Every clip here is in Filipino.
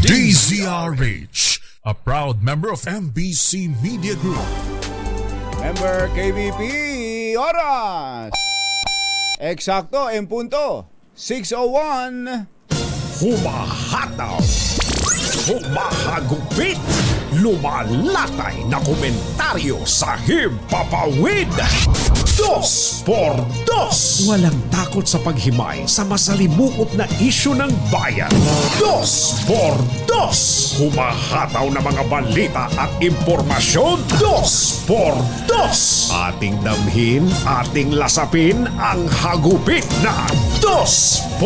DZRH, a proud member of MBC Media Group. Member KBP, oras! Eksakto, en punto, 6:01. Humahataw, humahagupit, lumalatay na komentaryo sa Himpapawid. 2x2. Walang takot sa paghimay sa masalimuot na isyu ng bayan. 2x2. Humahataw na mga balita at impormasyon. 2x2. Ating damhin, ating lasapin ang hagupit na 2x2.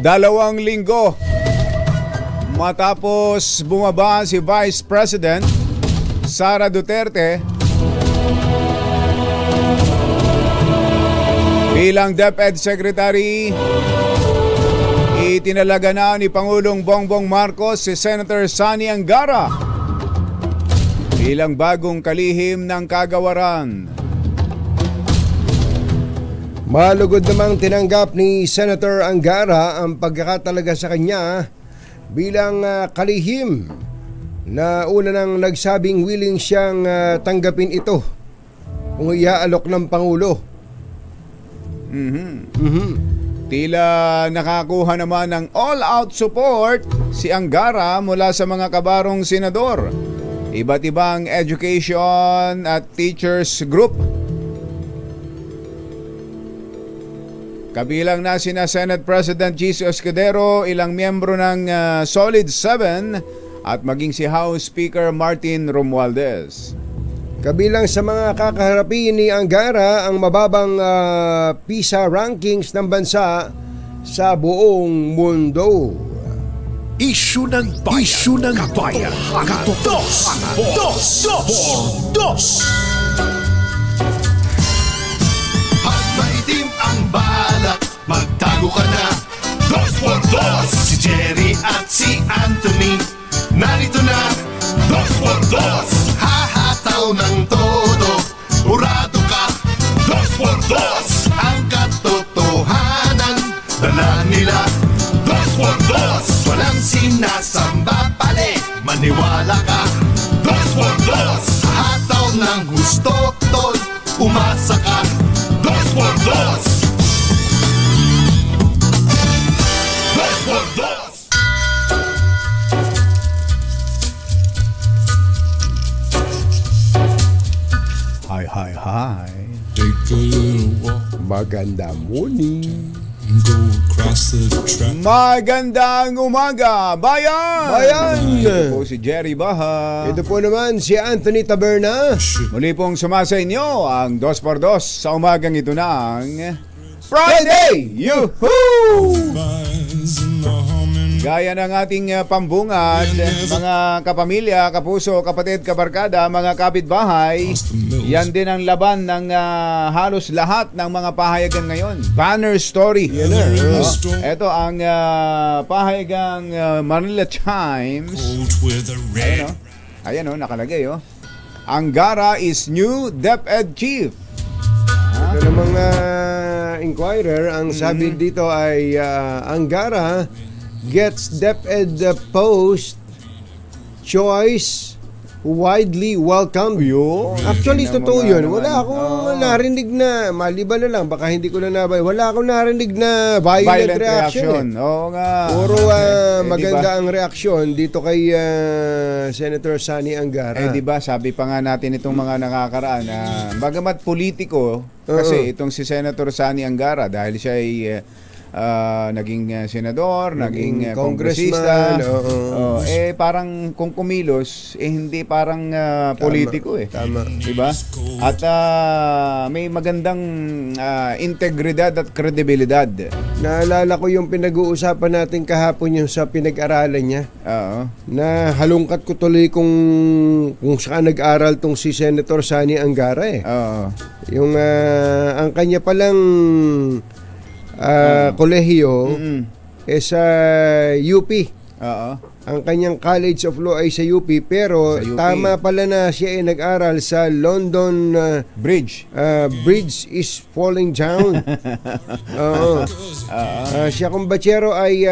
Dalawang linggo matapos bumaba si Vice President Sara Duterte bilang DepEd Secretary, itinalaga na ni Pangulong Bongbong Marcos si Senator Sonny Angara bilang bagong kalihim ng kagawaran. Malugod namang tinanggap ni Senator Angara ang pagkakatalaga sa kanya bilang kalihim na una nang nagsabing willing siyang tanggapin ito kung iaalok ng Pangulo. Tila nakakuha naman ng all-out support si Angara mula sa mga kabarong senador, iba't ibang education at teachers group. Kabilang na sina Senate President Jesus Escudero, ilang miyembro ng Solid 7 at maging si House Speaker Martin Romualdez. Kabilang sa mga kakaharapin ni Angara ang mababang PISA rankings ng bansa sa buong mundo. Isyu ng bayan. Isyu ng bayan. Dos. Pag maitim ang balak, magtago ka na. 2x2. Si Jerry at si Anthony, narito na. 2x2. Hahataw ng todo, urado ka. 2x2. Ang katotohanan, dala nila. 2x2. Walang sinasamba pale, maniwala ka. 2x2. Hataw ng gusto, tol, umasa ka. 2x2. 2x2. Hi. Take a little walk, Maganda morning. go across the track. Magandang umaga, bayan! Ito po si Jerry Baha. Ito po naman si Anthony Taberna. Muli pong sumasa inyo ang 2x2 sa umagang ito ng Friday! Yuhuu! Vines in the humming. Gaya ng ating pambungad, mga kapamilya, kapuso, kapatid, kabarkada, mga kapitbahay, yan din ang laban ng halos lahat ng mga pahayagan ngayon. Banner story. Ito ang pahayagang Manila Times. Cold with a red. Ayan o, nakalagay o. Angara is new DepEd Chief. Ito namang Inquirer, ang sabi dito ay Angara gets DepEd post choice widely welcomed. Actually, totoo yun. Wala akong narinig na, maliban na lang, baka hindi ko na nabay. Wala akong narinig na violent reaction. Oo nga. Puro maganda ang reaksyon dito kay Senator Sonny Angara. Di ba, sabi pa nga natin itong mga nakakaraan na bagamat politiko, kasi itong si Senator Sonny Angara, dahil siya ay naging senador, naging kongresista, parang kung kumilos, hindi parang politiko eh. Tama. Diba? At may magandang integridad at kredibilidad. Naalala ko yung pinag-uusapan natin kahapon yung sa pinag-aralan niya. Na halungkat ko tuloy kung saan nag-aral tong si Senator Sonny Angara eh. Yung ang kanya palang kolehiyo sa UP. Oo. Ang kanyang College of Law ay sa UP, pero Sa UP. tama pala na siya ay nag-aral sa London Bridge. Bridge is falling down. Oo. Siya kumbachero ay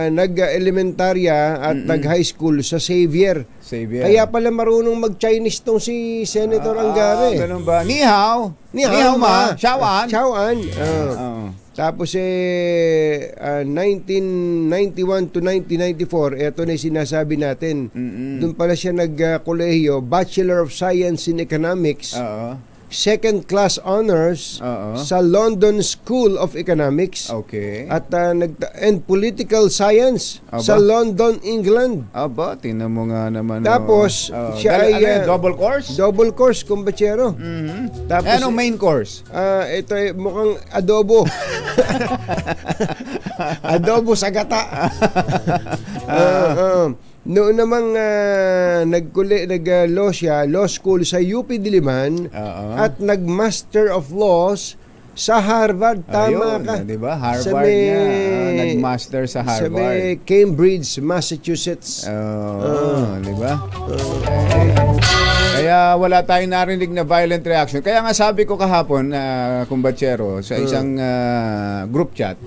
nag-elementarya at nag-high school sa Xavier. Xavier. Kaya pala marunong mag-Chinese tong si Senator Angara. Ganun ba? Ni hao. Ni hao ma. Xiaoan. Xiaoan. Oo. Tapos 1991 to 1994, ito na yung sinasabi natin. Doon pala siya nag-kolehiyo, Bachelor of Science in Economics, Oo. second class honors Oo. sa London School of Economics. Okay. At and political science Aba. sa London, England. Aba, tingnan mo nga naman. Tapos, siya ay double course? double course, kumbachero. Tapos, Anong main course? ito ay mukhang adobo. Adobo sa gata. Noon namang nag-law siya, law school sa UP Diliman, at nag-Master of Laws sa Harvard. Tama Ayun, ka. di ba? Harvard Sa may- niya. Nag-master sa Sa Harvard. may Cambridge, Massachusetts. Di ba? Kaya wala tayong narinig na violent reaction. Kaya nga sabi ko kahapon, kumbatsero, sa isang group chat,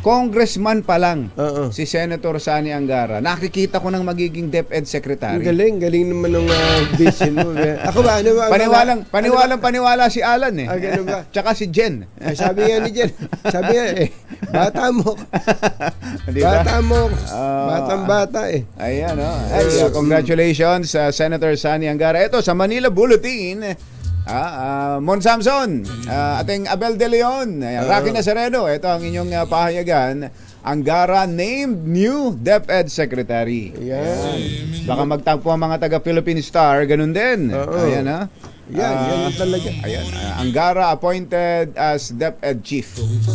congressman pa lang, si Senator Sani Angara, nakikita ko ng magiging DepEd Ang Secretary. galing naman ng vision mo. Ako ba? Ano ba? Paniwalang si Alan eh. Ganun ba? Tsaka si Jen. Sabi nga ni Jen, bata mo. Di ba? Batang bata eh. Ayan, congratulations Senator Sani Angara. Ito sa Manila Bulletin, Mon Samson, ating Abel De Leon, Rocky Nazareno, ito ang inyong pahayagan. Angara named new DepEd Secretary. Ayan. Baka magtagpo ang mga taga Philippine Star, ganun din. Ayan ha. Yan talaga. Ayan, Angara appointed as DepEd Chief.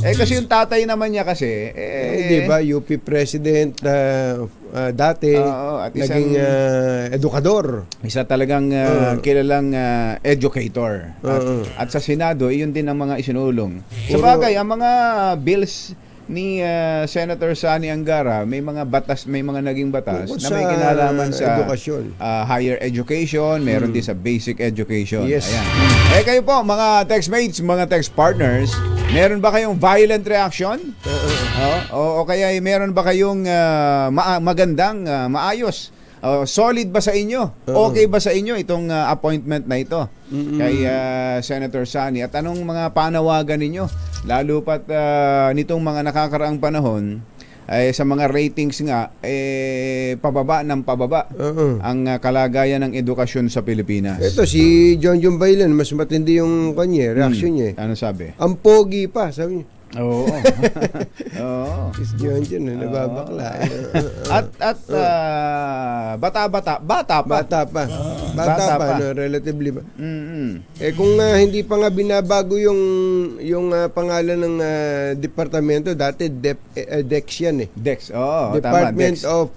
Kasi yung tatay naman niya kasi Di ba, UP President dati, at naging edukador. isa talagang kilalang educator. At sa Senado, iyon din ang mga isinulong. Sa bagay, ang mga bills ni Senator Sani Angara, may mga batas, may mga naging batas Tungkol na may sa kinalaman sa edukasyon. Higher education, meron din sa basic education. Yes. Ayan. Kayo po, mga textmates, mga text partners, meron ba kayong violent reaction? O kaya meron ba kayong magandang, maayos? Solid ba sa inyo? Okay ba sa inyo itong appointment na ito kay Senator Sani? At anong mga panawagan ninyo? Lalo pat nitong mga nakakaraang panahon, sa mga ratings nga, pababa ng pababa ang kalagayan ng edukasyon sa Pilipinas. Ito, si John Baylan, mas matindi yung kanya, reaction niya. Ano sabi? Ang pogi pa, sabi niya. Oo. Oo. Si John, nababakla. At bata pa, no, relatively ba? Kung hindi pa nga binabago yung pangalan ng departamento, dati DEX yan eh. Dex, Department tama, Dex. of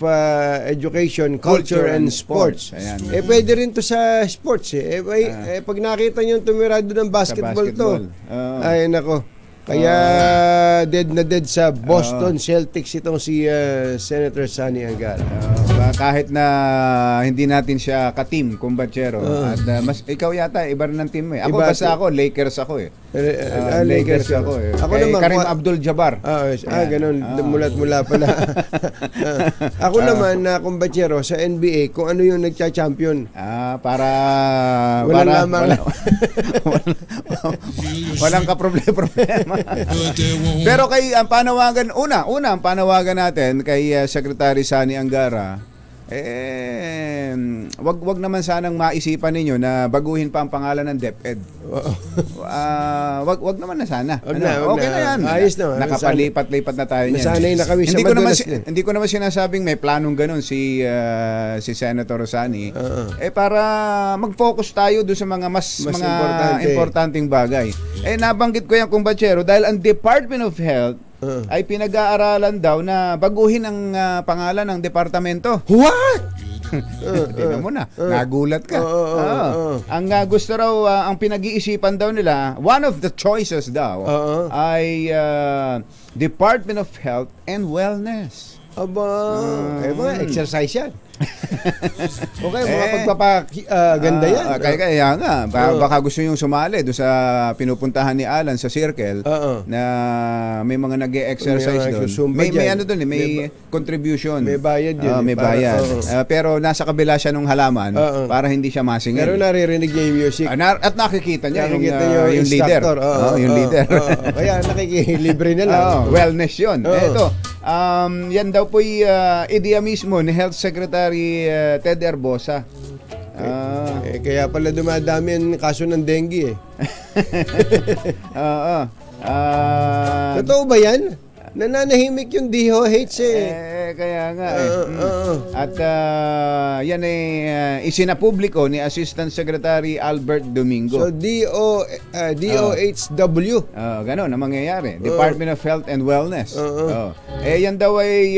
Education, Culture and Sports. Ayan. Pwede rin to sa sports eh. Pag nakita nyo yung tumirado ng basketball to, ay nako. Kaya dead na dead sa Boston Celtics itong si Senator Sani Angara. Kahit na hindi natin siya ka-team, kumbatsero. At mas ikaw yata iba rin ng team mo eh. Ako basta ako, Lakers ako eh. Lakers ako eh. Ako naman, Karim Abdul-Jabbar. Ganun. Mulat-mula pala. Ako naman na kumbatsero sa NBA, kung ano yung nagcha-champion. Para walang ka-problema. Pero kay ang panawagan, ang panawagan natin kay Secretary Sani Angara, wag naman sanang maisipan ninyo na baguhin pa ang pangalan ng DepEd. Wag naman na sana. Wag na. yan. Ayos na. Nakapalipat-lipat na tayo niyan. Nasanay na kami sa madulas din. Hindi ko naman sinasabing may planong ganun si Senator Sani. Para mag-focus tayo doon sa mga mas importanteng bagay. Nabanggit ko yan, kumbatsero, dahil ang Department of Health ay pinag-aaralan daw na baguhin ang pangalan ng departamento. What? Tingnan mo na, nagulat ka. Ang gusto raw, ang pinag-iisipan daw nila, one of the choices daw ay Department of Health and Wellness. Aba, mga exercise yan. Okay, mga pagpapaganda yan. Kaya nga, baka gusto yung sumali doon sa pinupuntahan ni Alan sa Circle na may mga nag-e-exercise doon. May ano doon, may contribution. May bayad yun. May bayad. Pero nasa kabila siya nung halaman para hindi siya masingil. Pero naririnig niya yung music. At nakikita niya yung leader. Yung leader. Kaya nakikilibre na lang. Wellness yun. Ito, yan daw po'y ideya mismo ni Health Secretary Ted Herbosa. Kaya pala dumadami ang kaso ng dengue eh. Totoo ba yan? Nananahimik yung DOH kaya nga At yan isinapubliko ni Assistant Secretary Albert Domingo. So DOHW. Ganon ang mangyayari. Department of Health and Wellness. Yan daw ay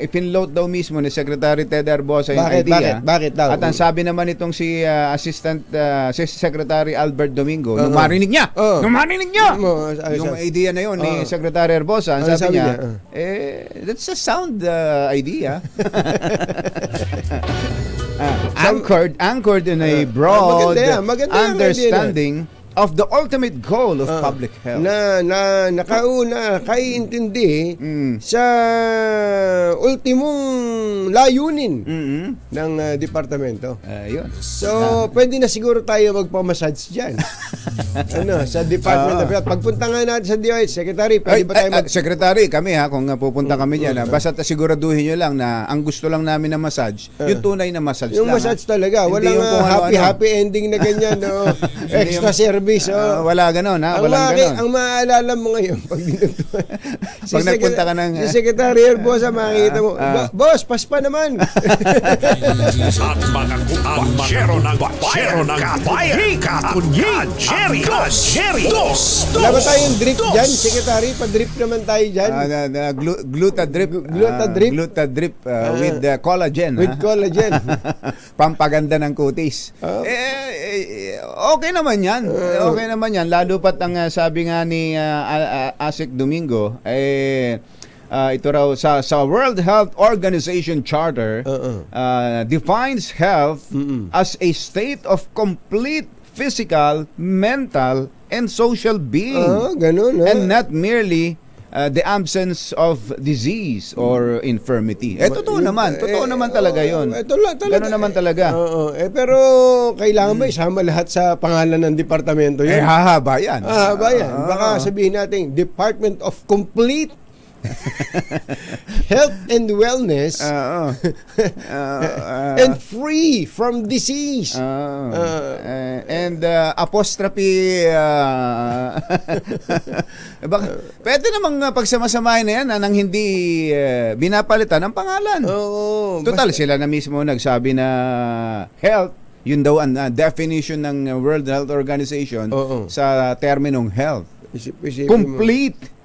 ipinload daw mismo ni Secretary Ted Herbosa yung idea. Bakit daw? At ang sabi naman itong si Assistant Secretary Albert Domingo, nung marinig niya yung idea na yun ni Secretary Herbosa, ang sabi niya, that's a sound idea. Anchored in a broad understanding of the ultimate goal of public health. Nakauna, kaiintindi sa ultimong layunin ng departamento. Yun. So, pwede na siguro tayo magpamassage dyan. Sa Department of Health. Pagpunta nga natin sa DOH, Secretary, pwede ba tayo Secretary, kami kung pupunta kami dyan, basta siguraduhin nyo lang na ang gusto lang namin na massage, yung tunay na massage yung lang. Yung massage talaga. Walang happy ending na ganyan. Extra service. Wala ganon, walang ganon. Ang maaalala mo ngayon pag nagpunta ka ng si Secretary Herbosa, makikita mo, boss, paspa naman. At mga kumpanyero ng kabayan, Katunyan, Jerry, Dos. Wala ba tayong drip dyan, Secretary? Pa-drip naman tayo dyan. Glutadrip with collagen. With collagen. Pampaganda ng kutis. Okay naman yan. Okay naman yan. Lalo pat ang sabi nga ni Asik Domingo, ito raw sa World Health Organization Charter defines health as a state of complete physical, mental, and social being. Ganun, and not merely the absence of disease or infirmity. Totoo naman talaga yun. Ganun naman talaga. Pero kailangan ba isama lahat sa pangalan ng departamento yun? Hahaba yan. Baka sabihin natin, Department of Complete Health and Wellness and free from disease and apostrophe pwede namang pagsamasamahin na yan nang hindi binapalitan ng pangalan. Total, sila na mismo nagsabi na health, yun daw ang definition ng World Health Organization sa terminong health. Complete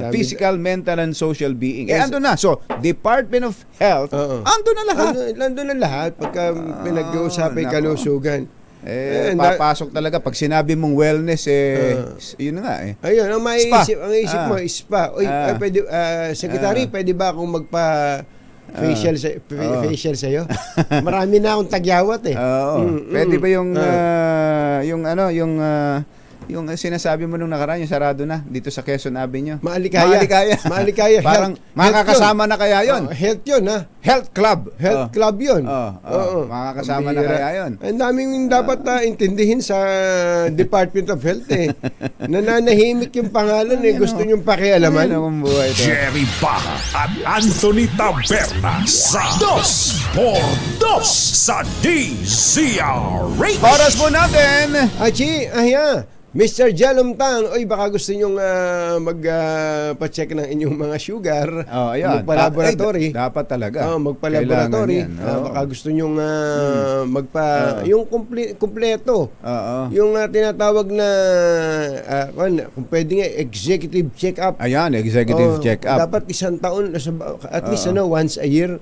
physical, mental, and social being. Ando na. So, Department of Health, ando na lahat. Ando na lahat pagka pinag-uusapin kalusugan. Papasok talaga. Pag sinabi mong wellness, yun na nga Ayun, ang isip mo, spa. Pwede, Secretary, pwede ba akong facial sa'yo? Marami na akong tagyawat Pwede ba yung sinasabi mo nung nakaraan, yung sarado na dito sa Quezon Avenue. Maalikaya. Parang makakasama na kaya yun. Health yun, ha? Health club. Health club yun. Makakasama na kaya yun. Ang daming dapat intindihin sa Department of Health Nananahimik yung pangalan Gusto nyong pakialaman. Jerry Baha at Anthony Taberna sa 2x2 sa DZRH. Oras po natin. Achi, Mr. Jalom Tang, oy baka gusto nyong magpa-check ng inyong mga sugar. Ayan. Magpa-laboratory. Dapat talaga. Magpa-laboratory. Baka gusto nyong yung kumpleto. Yung tinatawag na kung pwede nga executive check-up. Ayan, executive check-up. Dapat isang taon, at least once a year.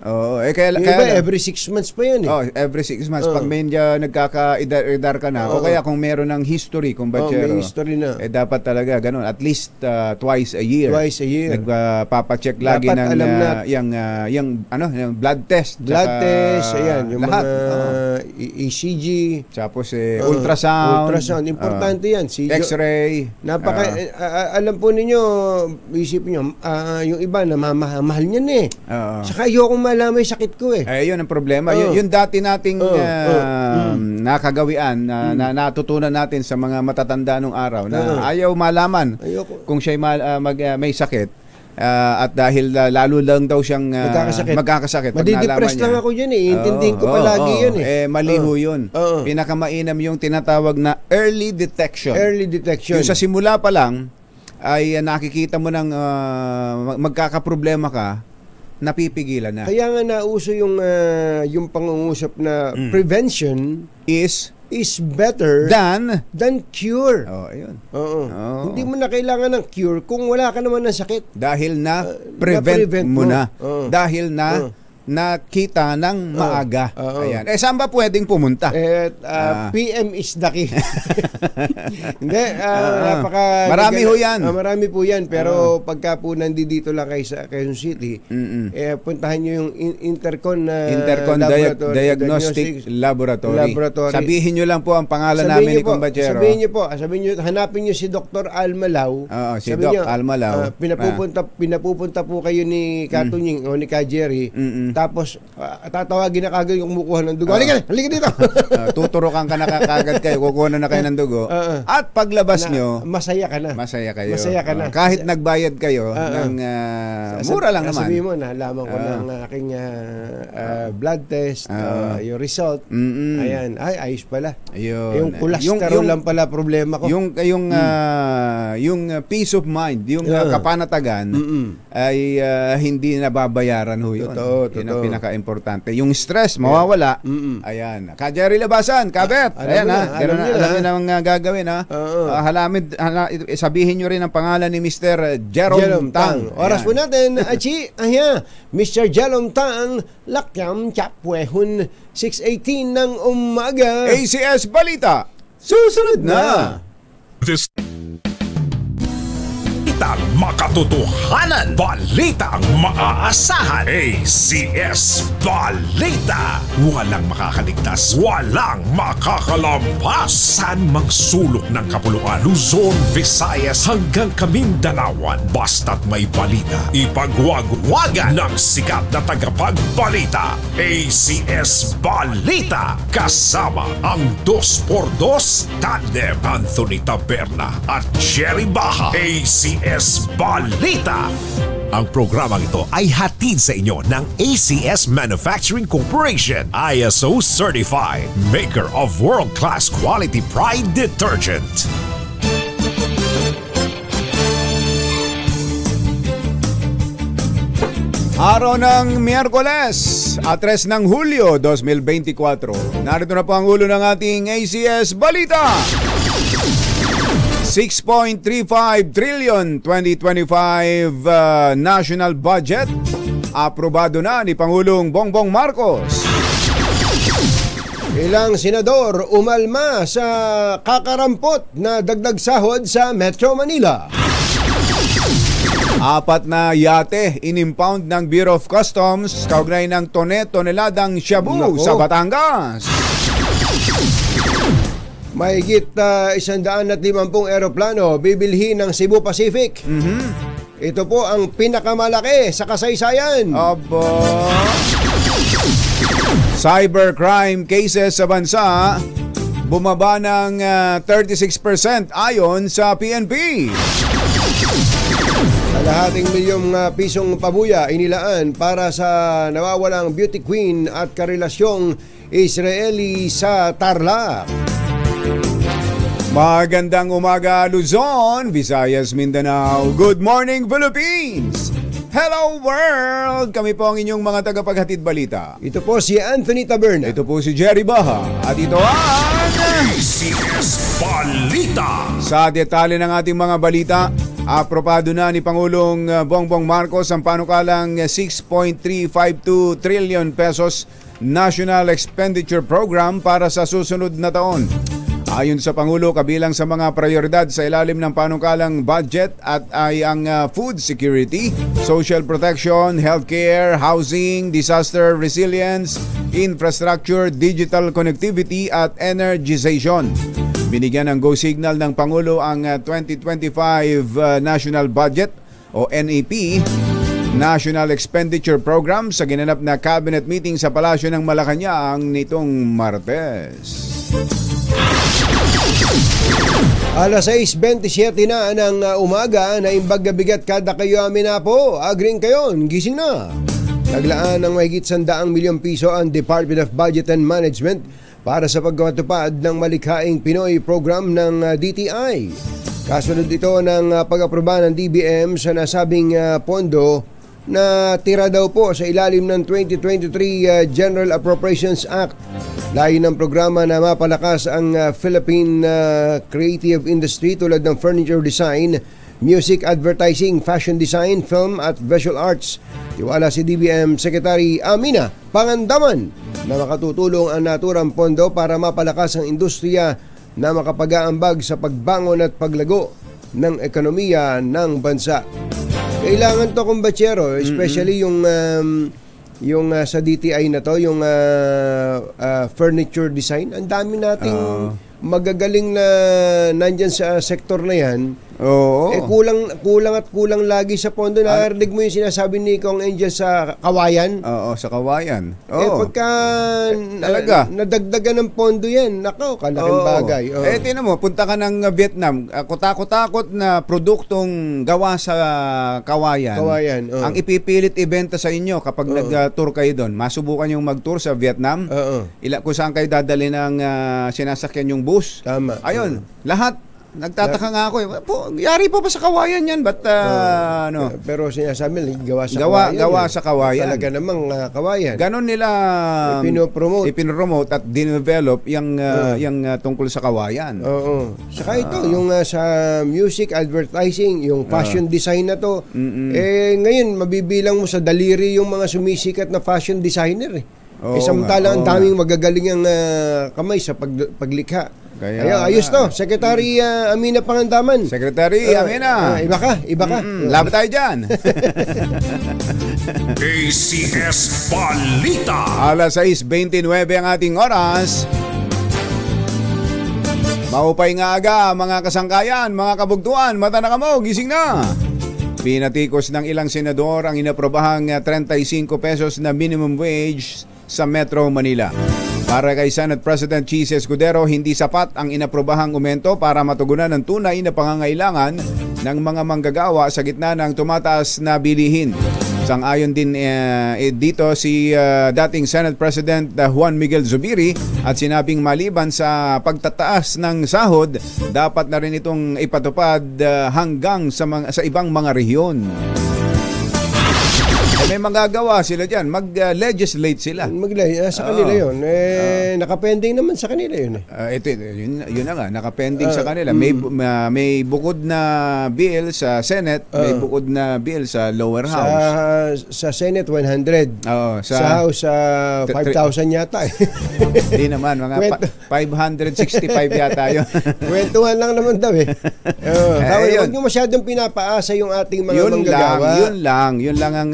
Kaya every 6 months pa yan every 6 months. Pag may nagkaka-idar ka na, o kaya kung meron ng history, kung may history na. Dapat talaga ganun. At least twice a year. Nagpapacheck lagi dapat ng yung blood test. Ayan. Yung lahat. ECG. Tapos ultrasound. Importante yan. X-ray. Alam po ninyo, isipin nyo, yung iba, namamahal niyan Saka ayokong malaman yung sakit ko Yun ang problema. Yung dati nating nakagawian, na natutunan natin sa mga matatanda nung araw na ayaw malaman kung siya may sakit at dahil lalo lang daw siyang magkakasakit. Madidepress lang ako yan Intindihin ko palagi yan maliho yun. Pinakamainam yung tinatawag na early detection. Yung sa simula pa lang ay nakikita mo ng magkakaproblema ka, napipigilan na. Kaya nga nauso yung pangungusap na prevention is better than cure. Ayun. Hindi mo na kailangan ng cure kung wala ka naman ng sakit. Dahil na-prevent mo na. Dahil nakita ng maaga. Ayan. Saan ba pwedeng pumunta? PM is the key. Hindi, marami ho yan. Marami po yan. Pero pagka po nandito lang kayo sa Quezon City, puntahan nyo yung Intercon Diagnostic Laboratory. Sabihin nyo lang po ang pangalan namin ni Kumbachero. Sabihin nyo, hanapin nyo si Dr. Almalaw. Si Doc Almalaw. Pinapupunta po kayo ni Katunying o ni Ka Jerry. Tapos tatawagin na kagad yung kumukuha ng dugo. Halika dito. Tuturukan ka na kagad kayo, kukuha na kayo ng dugo. At paglabas nyo, masaya ka na. Masaya kayo. Kahit nagbayad kayo ng mura lang naman. Sabihin mo, nalaman ko ng aking blood test, yung result. Ayan, ayos pala. Yung cholesterol lang pala problema ko. Yung peace of mind, yung kapanatagan ay hindi nababayaran ho yun. Yun ang pinaka-importante. Yung stress, mawawala. Ayan. Ka Jerry Labasan, Kabet. Ayan Alam niyo na ang gagawin sabihin nyo rin ang pangalan ni Mr. Jerome Tang. Oras po natin, Mr. Jerome Tang, Lakyam Chapwehun, 6:18 ng umaga. ACS Balita. Susunod na. Makatotohanan, balitang maaasahan. ACS Balita. Walang makakaligtas, walang makakalampas. Saan mang sulok ng kapuluan, Luzon, Visayas hanggang Kamindanawan, basta't may balita, ipagwagwagan ng sikat na tagapagbalita. ACS Balita, kasama ang 2x2 tandem Anthony Taberna at Jerry Baha. ACS Balita. Ang programang ito ay hatid sa inyo ng ACS Manufacturing Corporation, ISO certified, maker of world-class quality Pride detergent. Araw ng Miyerkules, 3 ng Hulyo 2024. Narito na po ang ulo ng ating ACS Balita. 6.35 trillion 2025 national budget aprobado na ni Pangulong Bongbong Marcos. Ilang senador umalma sa kakarampot na dagdag sahod sa Metro Manila. 4 na yate inimpound ng Bureau of Customs kaugnay ng toneladang shabu sa Batangas. Mahigit 150 eroplano bibilhin ng Cebu Pacific. Ito po ang pinakamalaki sa kasaysayan. Cybercrime cases sa bansa bumaba ng 36% ayon sa PNP. Kalahating milyong pisong pabuya inilaan para sa nawawalang beauty queen at karelasyong Israeli sa Tarlac. Magandang umaga Luzon, Visayas, Mindanao. Good morning Philippines! Hello world! Kami po ang inyong mga tagapaghatid balita. Ito po si Anthony Taberna. Ito po si Jerry Baha. At ito ang ACS Balita. Sa detalye ng ating mga balita, apropado na ni Pangulong Bongbong Marcos ang panukalang 6.352 trillion pesos National Expenditure Program para sa susunod na taon. Ayon sa Pangulo, kabilang sa mga prioridad sa ilalim ng panukalang budget ay ang food security, social protection, healthcare, housing, disaster resilience, infrastructure, digital connectivity at energization. Binigyan ng go signal ng Pangulo ang 2025 National Budget o NEP, National Expenditure Program sa ginanap na cabinet meeting sa Palasyo ng Malacanang nitong Martes. Alas 6:27 na ng umaga na imbag na bigat kada kayo amin na po. Agring kayo, gising na. Naglaan ng mahigit 100 milyong piso ang Department of Budget and Management para sa pagkatupad ng malikhaing Pinoy program ng DTI. Kasunod ito ng pag-aproba ng DBM sa nasabing pondo na tira daw po sa ilalim ng 2023 General Appropriations Act. Layo ng programa na mapalakas ang Philippine creative industry tulad ng furniture design, music advertising, fashion design, film at visual arts. Tiwala si DBM Secretary Amina Pangandaman na makatutulong ang naturang pondo para mapalakas ang industriya na makapag-aambag sa pagbangon at paglago ng ekonomiya ng bansa. Kailangan to kumbatsero, especially yung sa DTI na to, yung furniture design. Ang dami nating magagaling na nandyan sa sektor na yan. Oo. Kulang lagi sa pondo. Narinig mo yung sinasabi ni Kong Angel sa Kawayan? Oo, sa Kawayan. Oo. Pagka talaga nadagdagan ng pondo yan, nako, kalaking bagay. Tinan mo, punta ka ng Vietnam, kutakot-takot na produktong gawa sa Kawayan. Ang ipipilit ibenta sa inyo kapag nag-tour kayo doon. Masubukan yung mag-tour sa Vietnam. Kung saan kayo dadali ng sinasakyan yung bus. Tama. Ayun, lahat. Nagtataka nga ako yari po ba sa Kawayan yan? But pero sinasabi gawa sa Kawayan. Gawa sa Kawayan. Talaga namang Kawayan. Ganon nila ipinopromote at dinevelop yung tungkol sa Kawayan. Oo. Saka ito, yung sa music advertising, yung fashion design na to. Ngayon, mabibilang mo sa daliri yung mga sumisikat na fashion designer. Samantalang ang daming magagaling ang kamay sa paglikha. Kaya ayos to, Secretary Amina Pangandaman. Secretary Amina. Iba ka. Laban tayo dyan. ACS Balita. Alas 6:29 ang ating oras. Mahupay nga aga, mga kasangkayan, mga kabugtuan, mata na kamo, gising na. Pinatikos ng ilang senador ang inaprobahang 35 pesos na minimum wage sa Metro Manila. Para kay Senate President Chis Escudero, hindi sapat ang inaprobahang aumento para matugunan ang tunay na pangangailangan ng mga manggagawa sa gitna ng tumataas na bilihin. Sang-ayon din dito si dating Senate President Juan Miguel Zubiri at sinabing maliban sa pagtataas ng sahod, dapat na rin itong ipatupad hanggang sa ibang mga rehiyon. May magagawa sila dyan. Mag-legislate sila. Sa kanila yun. Nakapending naman sa kanila yun. Yun na nga. Nakapending sa kanila. May bukod na bill sa Senate. May bukod na bill sa lower house. Sa Senate, 100. Sa House, 5,000 yata. Hindi naman. Mga 565 yata yun. Kwentuhan lang naman daw Huwag nyo masyadong pinapaasa yung ating mga manggagawa. Yun lang ang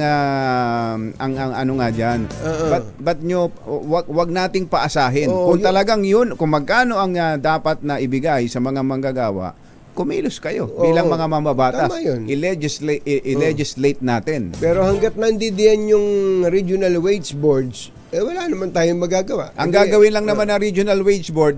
ano nga diyan. But nyo wag nating paasahin. Kung talagang yun, kung magkano ang dapat na ibigay sa mga manggagawa, kumilos kayo bilang mga mamabatas. I-legislate natin. Pero hangga't nandidiyan yung regional wage boards, wala naman tayong magagawa. Ang gagawin lang naman ng regional wage board,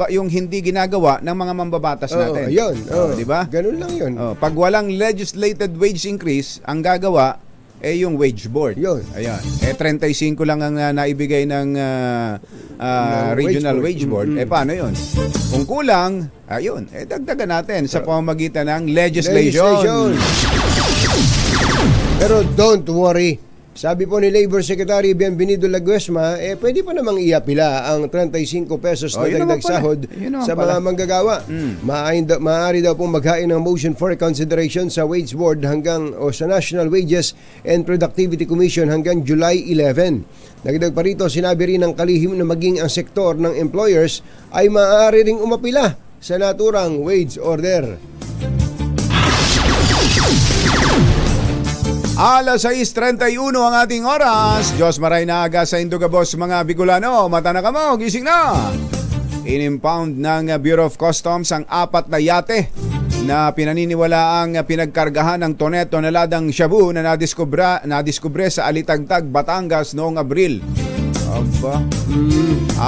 yung hindi ginagawa ng mga mambabatas natin. Yun. Di ba? Ganun lang yun. Pag walang legislated wage increase, ang gagawa yung wage board. Yun. Ayan. 35 lang ang naibigay ng regional wage board. Paano yun? Kung kulang, ayun, dagdagan natin sa pamamagitan ng legislation. Pero don't worry. Sabi po ni Labor Secretary Bienvenido Laguesma, pwede pa namang iapila ang 35 pesos na dagdag sahod sa mga manggagawa. Maaari daw pong maghain ng motion for consideration sa Wage Board sa National Wages and Productivity Commission hanggang July 11. Nagdag pa rito, sinabi rin ng kalihim na maging ang sektor ng employers ay maaari ring umapila sa naturang wage order. Alas 6:31 ang ating oras. Diyos maray na aga sa Indugabos mga Bicolano. Mata na kamo, gising na. In-impound ng Bureau of Customs ang 4 na yate na pinaniniwala ang pinagkargahan ng toneladang shabu na nadiskubre sa Alitagtag, Batangas noong Abril. Aba.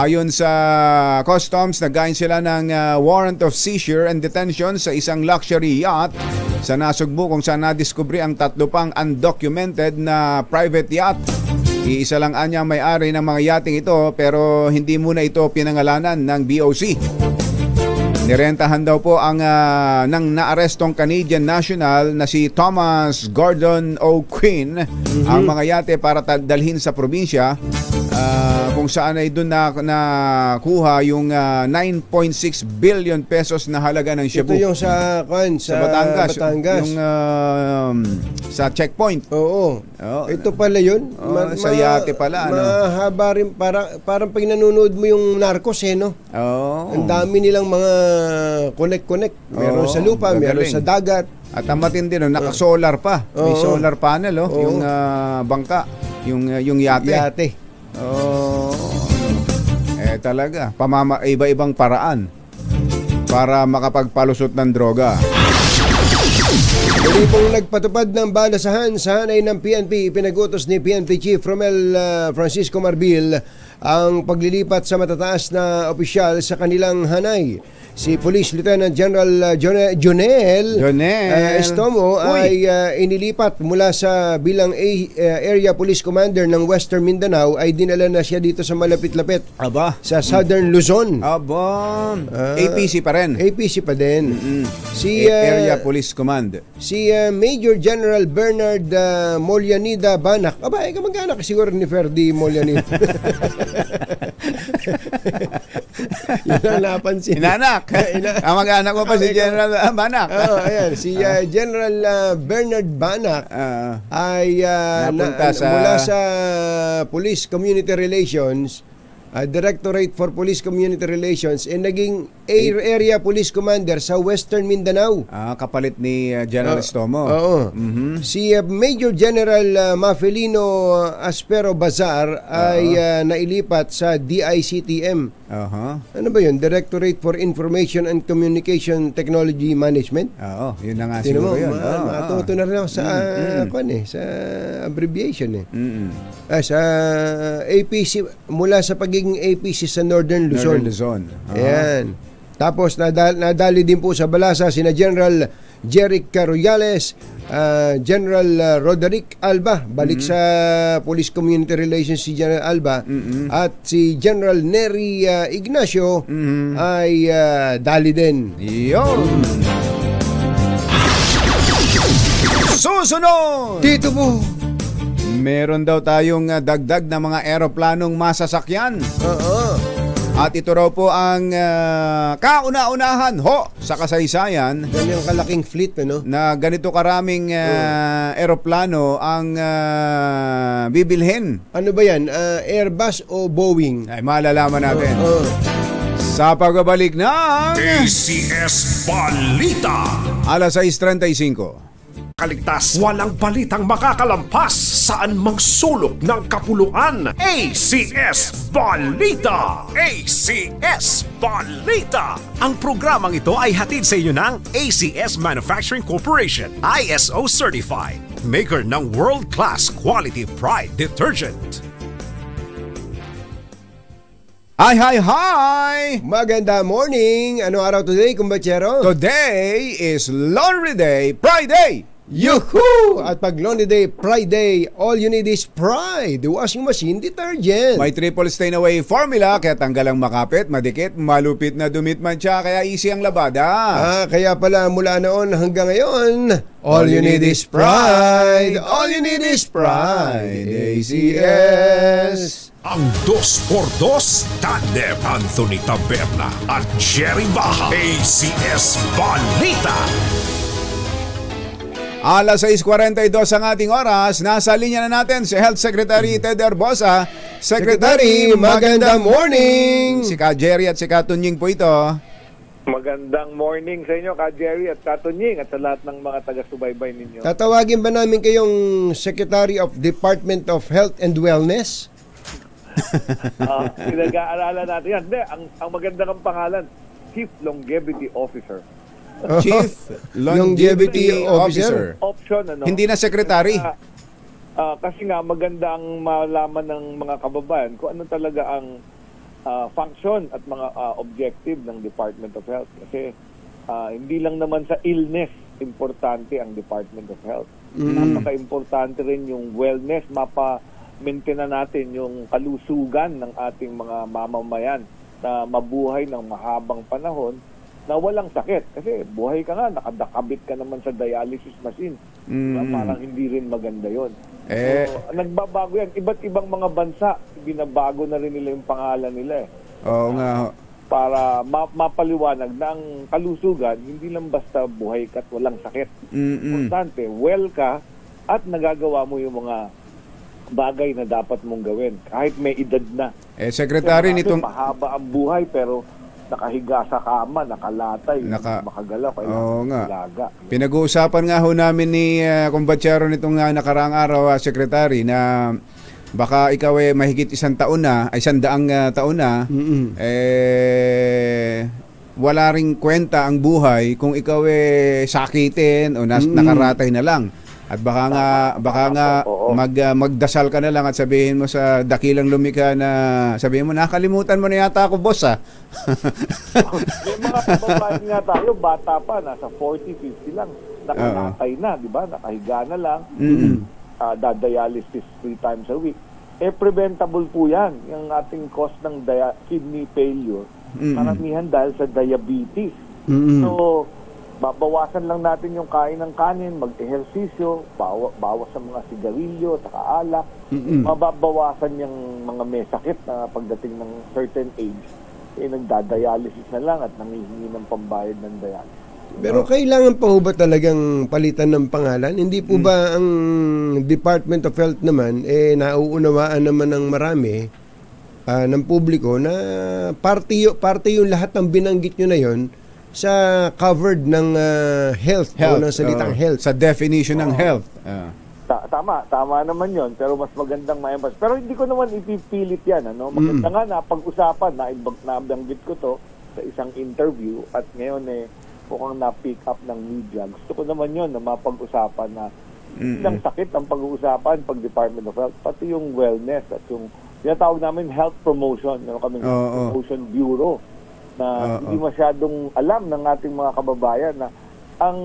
Ayon sa Customs, naggain sila ng warrant of seizure and detention sa isang luxury yacht sa Nasugbu kung saan nadiskubre ang 3 pang undocumented na private yacht. Iisa lang anya may-ari ng mga yachting ito pero hindi muna ito pinangalanan ng BOC. Nirentahan daw po ng naarestong Canadian national na si Thomas Gordon O'Quinn ang mga yate para dalhin sa probinsya kung saan ay doon nakuha yung 9.6 billion pesos na halaga ng shabu. Ito yung sa Batangas. Yung sa checkpoint. Oo. Ito pala yun. Sa yate pala. Mahaba rin. Parang pag nanonood mo yung Narcos no? Ang dami nilang mga connect. Meron sa lupa, meron sa dagat. At ang matindi naka-solar pa. May solar panel yung bangka, yung yate. Talaga, iba-ibang paraan para makapagpalusot ng droga. Muli pong nagpatupad ng balasahan sa hanay ng PNP, ipinagutos ni PNP Chief Romel Francisco Marbil ang paglilipat sa matataas na opisyal sa kanilang hanay. Si Police Lieutenant General Jonel Estomo ay inilipat mula sa bilang Area Police Commander ng Western Mindanao, ay dinala na siya dito sa malapit-lapit sa Southern Luzon. APC pa rin. APC pa din. Si Area Police Command. Si Major General Bernard Molianida Banak. Kamag-anak siguro ni Ferdy Molianida. Yun ang napansin. Inanak. Ang mag-anak mo pa si General Banak. Ayan. Si General Bernard Banak ay napunta mula sa Police Community Relations, Directorate for Police Community Relations, naging Area Police Commander sa Western Mindanao. Kapalit ni General Estomo. Si Major General Mafelino Aspero Bazar ay nailipat sa DICTM. Ano ba yun? Directorate for Information and Communication Technology Management. Yun na nga siguro yun. Matuto na rin ako sa sa abbreviation sa APC, mula sa pagiging APC sa Northern Luzon. Ayan. Tapos nadali din po sa balasa sina General Jeric Royales, General Roderick Alba, balik sa Police Community Relations si General Alba, at si General Nery Ignacio ay dali din. Yun. Susunod! Dito po, meron daw tayong dagdag na mga eroplanong masasakyan. At ito raw po ang kauna-unahan sa kasaysayan. Ganyang kalaking fleet na ganito karaming eroplano ang bibilhin. Ano ba yan? Airbus o Boeing? Ay, malalaman natin. Sa pagbabalik ng ACS Balita. Alas 6:35. Kaligtas, walang balitang makakalampas saan mang sulok ng kapuluan. ACS Balita! ACS Balita! Ang programang ito ay hatid sa inyo ng ACS Manufacturing Corporation, ISO Certified, maker ng world-class quality Pride Detergent. Hi! Maganda morning! Anong araw today, kumbachero? Today is Laundry Day, Friday! Yuhu! At pag Lonely Day, Pride Day, all you need is Pride, washing machine detergent. May triple stain away formula kaya tanggal ang makapit, madikit, malupit na dumitmantsa kaya easy ang labada. Kaya pala mula noon hanggang ngayon, all you need is Pride. All you need is Pride. ACS. Ang 2x2 Tandem Anthony Taberna at Jerry Baja. ACS Balita. Alas 6:42 ang ating oras. Nasa linya na natin si Health Secretary Ted Herbosa. Secretary, magandang morning! Si Ka Jerry at si Ka Tunying po ito. Magandang morning sa inyo, Ka Jerry at Ka Tunying, at sa lahat ng mga taga-subaybay ninyo. Tatawagin ba namin kayong Secretary of Department of Health and Wellness? Pinag-aaralan natin yan. Hindi, ang maganda ng pangalan, Chief Longevity Officer. Chief Longevity Officer. Option, ano? Hindi na secretary. Kasi nga, maganda ang malaman ng mga kababayan kung ano talaga ang function at mga objective ng Department of Health. Kasi hindi lang naman sa illness importante ang Department of Health. Napaka-importante rin yung wellness, maintain na natin yung kalusugan ng ating mga mamamayan na mabuhay ng mahabang panahon na walang sakit. Kasi buhay ka nga, nakadakabit ka naman sa dialysis machine. Parang hindi rin maganda yon. So, nagbabago yan. Iba't ibang mga bansa, binabago na rin nila yung pangalan nila. Oo nga. Para mapaliwanag na ang kalusugan, hindi lang basta buhay ka at walang sakit. Importante, well ka at nagagawa mo yung mga bagay na dapat mong gawin. Kahit may edad na. Secretary nitong... Mahaba ang buhay pero nakahiga sa kama, nakalatay, makagalaw, kailangan ilaga. Pinag-uusapan nga ho namin ni Kumbatsero nitong nakaraang araw, Secretary, na baka ikaw mahigit 100 taon na, ay 100 taon na, wala ring kwenta ang buhay kung ikaw sakitin o nakaratay na lang. At baka nga magdasal ka na lang at sabihin mo sa dakilang lumikha na sabihin mo, nakalimutan mo na yata ako, boss, May mga kababayan nga tayo, bata pa, nasa 40, 50 lang, nakalatay na, di ba? Nakahiga na lang, dialysis 3 times a week. Preventable po yan, yung ating cause ng kidney failure, karamihan dahil sa diabetes. So, babawasan lang natin yung kain ng kanin, mag-ehersisyo, bawas sa mga sigarilyo, saka alak. Mababawasan yung mga may sakit na pagdating ng certain age, nagdadialysis na lang at nangihingi ng pambayad ng dialysis. Pero kailangan pa ho ba talagang palitan ng pangalan? Hindi po ba ang Department of Health naman, nauunawaan naman ng marami, ng publiko, na parte yung lahat ng binanggit nyo na yon sa covered ng health o ng salitang health. Sa definition ng health. Tama naman yon, pero mas magandang ma-emphasize. Pero hindi ko naman ipipilit yan. Maganda nga na pag-usapan, nabanggit ko to sa isang interview at ngayon mukhang na-pick up ng media. Gusto ko naman yon na mapag-usapan na ilang sakit ang pag-uusapan pag Department of Health, pati yung wellness at yung tinatawag namin health promotion. Meron kami promotion bureau na hindi masyadong alam ng ating mga kababayan na ang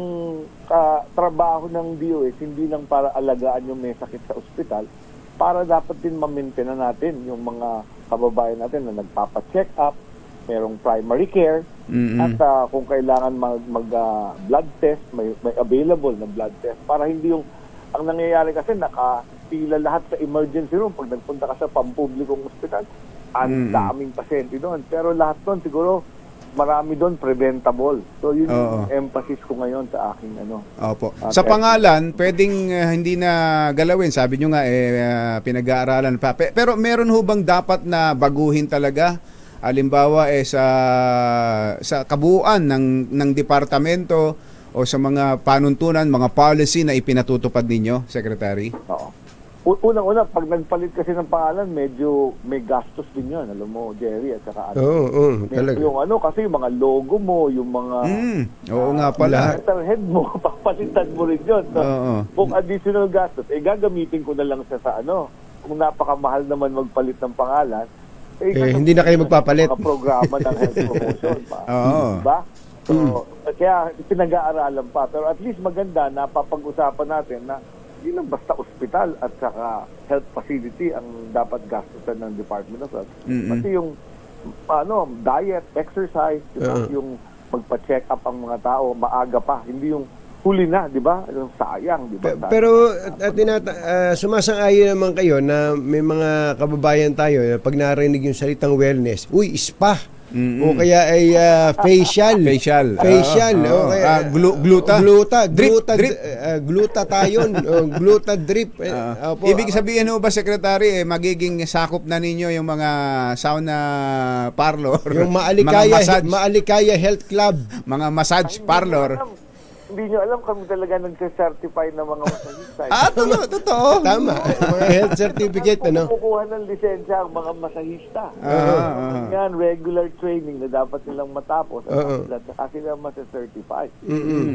trabaho ng DOH hindi lang para alagaan yung may sakit sa ospital, para dapat din ma-maintain na natin yung mga kababayan natin na nagpapa-check up, merong primary care, at kung kailangan mag-blood test, may available na blood test, para hindi yung, ang nangyayari kasi nakapila lahat sa emergency room pag nagpunta ka sa pampublikong ospital. Ang daming pasyente doon. Pero lahat doon siguro marami doon preventable. So yun yung emphasis ko ngayon sa aking Opo. Sa pangalan, pwedeng hindi na galawin. Sabi nyo nga pinag-aaralan pa. Pero meron ho bang dapat na baguhin talaga? Halimbawa sa kabuuan ng departamento o sa mga panuntunan, mga policy na ipinatutupad ninyo, Secretary? Oo. Unang-una, pag nagpalit kasi ng pangalan, medyo may gastos din yun. Alam mo, Jerry, at saka talaga. Yung kasi yung mga logo mo, yung mga oo nga pala. letterhead mo, papalitan mo rin yun. So, kung additional gastos, gagamitin ko na lang siya sa kung napakamahal naman magpalit ng pangalan, hindi na kayo magpapalit. Mga programa ng health promotion. Diba? So, kaya pinag-aaralan pa. Pero at least maganda na papag-usapan natin na hindi lang basta ospital at saka health facility ang dapat gastusan ng Department of Health. Pati yung diet, exercise, diba? Yung magpa-check up ang mga tao, maaga pa. Hindi yung huli na, di ba? Yung sayang, di ba? Pero sumasang-ayon naman kayo na may mga kababayan tayo na pag narinig yung salitang wellness, uy, spa. O kaya ay facial. O kaya glutathione, glutadrip. Ibig sabihin ho ba, Secretary, magiging sakop na ninyo yung mga sauna parlor, yung mga Maalikaya Health Club, mga massage parlor. Hindi nyo alam kami talaga nag-certify ng mga masahista. Totoo. Tama. Mga health certificate, ano? Kukuha ng lisensya ang mga masahista. Yan, regular training na dapat nilang matapos. At saka sila masa-certify.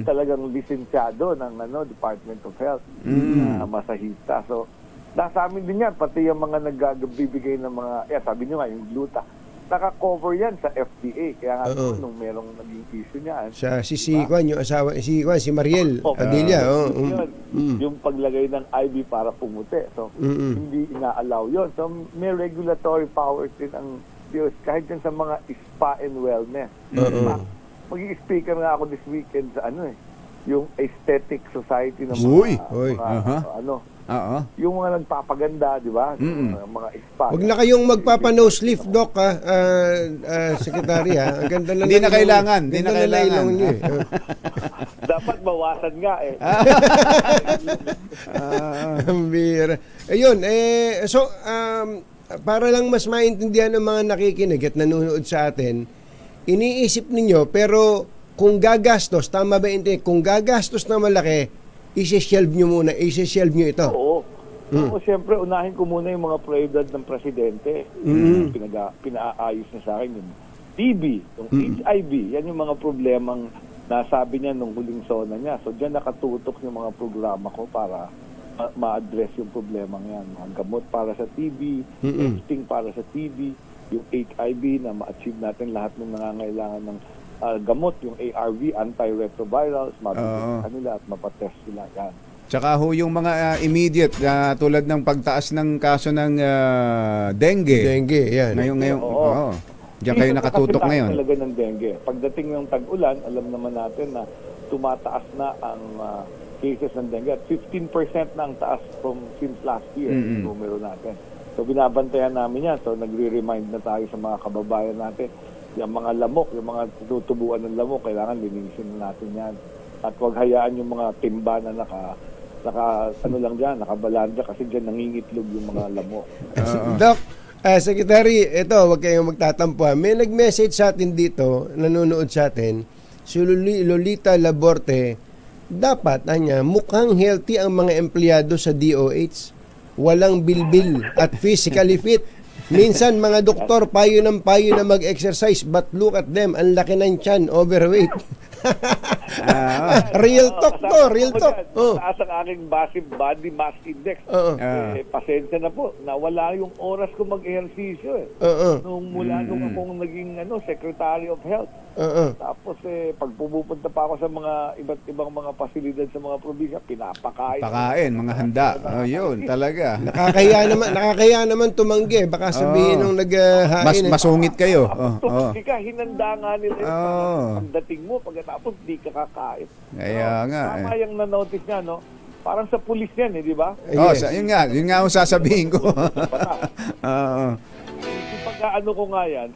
Talagang lisensyado ng Department of Health na masahista. So, nasa amin din yan, pati yung mga nagbibigay ng mga, sabi nyo nga, yung gluta. Naka-cover yan sa FDA. Kaya nga nung merong naging issue niyan. Si Kwan, yung asawa, si Mariel Padilla. Yung paglagay ng IV para pumuti. So, hindi ina-allow yun. So, may regulatory powers din ang Diyos. Kahit yan sa mga spa and wellness. Mag-i-speaker nga ako this weekend sa yung Aesthetic Society ng yung mga nagpapaganda, di ba? Mga spa. Huwag na kayong nose lift, Doc, Secretary, ha? Ang ganda lang. Hindi na kailangan. Dapat bawasan nga, Ayun, so, para lang mas maintindihan ng mga nakikinig at nanonood sa atin, iniisip ninyo, pero kung gagastos, tama ba kung gagastos na malaki, isi-shelve nyo ito. Oo. Siyempre, unahin ko muna yung mga prioridad ng Presidente. Pinaayos na sa akin yung TB, yung HIV. Yan yung mga problemang nasabi niya nung huling SONA niya. So, dyan nakatutok yung mga programa ko para ma-address yung problemang yan. Mga gamot para sa TB, testing para sa TB, yung HIV na ma-achieve natin lahat ng nangangailangan ng gamot, yung ARV, antiretrovirals, mabibigyan kanila at mapatest sila yan. Tsaka yung mga immediate tulad ng pagtaas ng kaso ng dengue. Yan. Ngayon. Diyan kayo nakatutok ngayon. Talaga ng dengue. Pagdating ng tag-ulan, alam naman natin na tumataas na ang cases ng dengue at 15% na ang taas since last year yung numero natin. So binabantayan namin yan. So nagre-remind na tayo sa mga kababayan natin. Yung mga lamok, yung mga tutubuan ng lamok, kailangan linisin na natin yan. At huwag hayaan yung mga timba na nakabalanda kasi dyan nangingitlog yung mga lamok. Doc, Secretary, ito, huwag kayong magtatampo. May nag-message sa atin dito, nanonood sa atin, si Lolita Laborte, dapat, mukhang healthy ang mga empleyado sa DOH. Walang bilbil at physically fit. Minsan mga doktor payo na mag-exercise, but look at them, ang laki ng tiyan, overweight. Real talk to, real talk. Taas ang aking body mass index. Pasensya na po, nawala yung oras ko mag-ehersisyo nung akong naging Secretary of Health. Tapos pag pumupunta pa ako sa mga iba't ibang mga pasilidad sa mga probinsya, pinapakain. Mga handa. Yun, talaga. Nakakaya naman tumanggi. Baka sabihin nung naghahain. Masungit kayo. Hindi ka, hinanda nga nila yung pagdating mo, pagkatapos di ka kakain. Kaya nga. Tama yung na-notice niya, no? Parang sa pulis yan, di ba? Yun nga ang sasabihin ko. Pagkaano ko nga yan,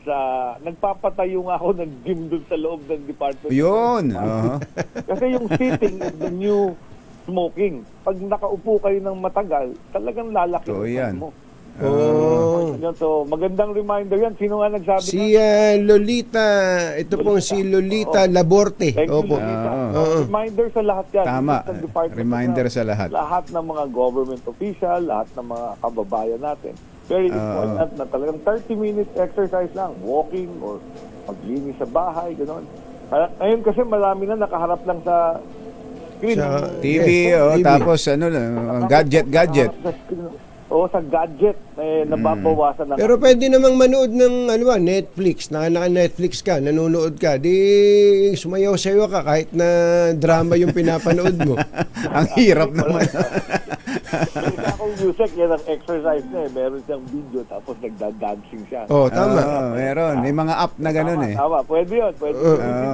nagpapatayo nga ako ng gym dun sa loob ng department. Yun. Kasi yung sitting is the new smoking. Pag nakaupo kayo ng matagal, talagang lalaki mo. So, magandang reminder yan. Sino nga nagsabi? Si Lolita, ito pong si Lolita Laborte. Thank you, Lolita. Reminder sa lahat yan. Tama. Reminder sa lahat. Lahat ng mga government official, lahat ng mga kababayan natin. Very important na talagang 30 minutes exercise lang. Walking or maglinis sa bahay, gano'n. Ngayon kasi marami na nakaharap lang sa screen. TV, tapos gadget. o sa gadget nababawasan ng Pero pwede namang manood ng Netflix. Naka-Netflix ka, nanonood ka. Di sumayaw-sayaw ka kahit na drama yung pinapanood mo. Ang hirap naman. Kaya kung music, yan ang exercise na eh. Meron siyang video tapos nagda-dancing siya. Oh, tama. Meron. May mga app na ganun eh. Tama. Pwede yun. Pwede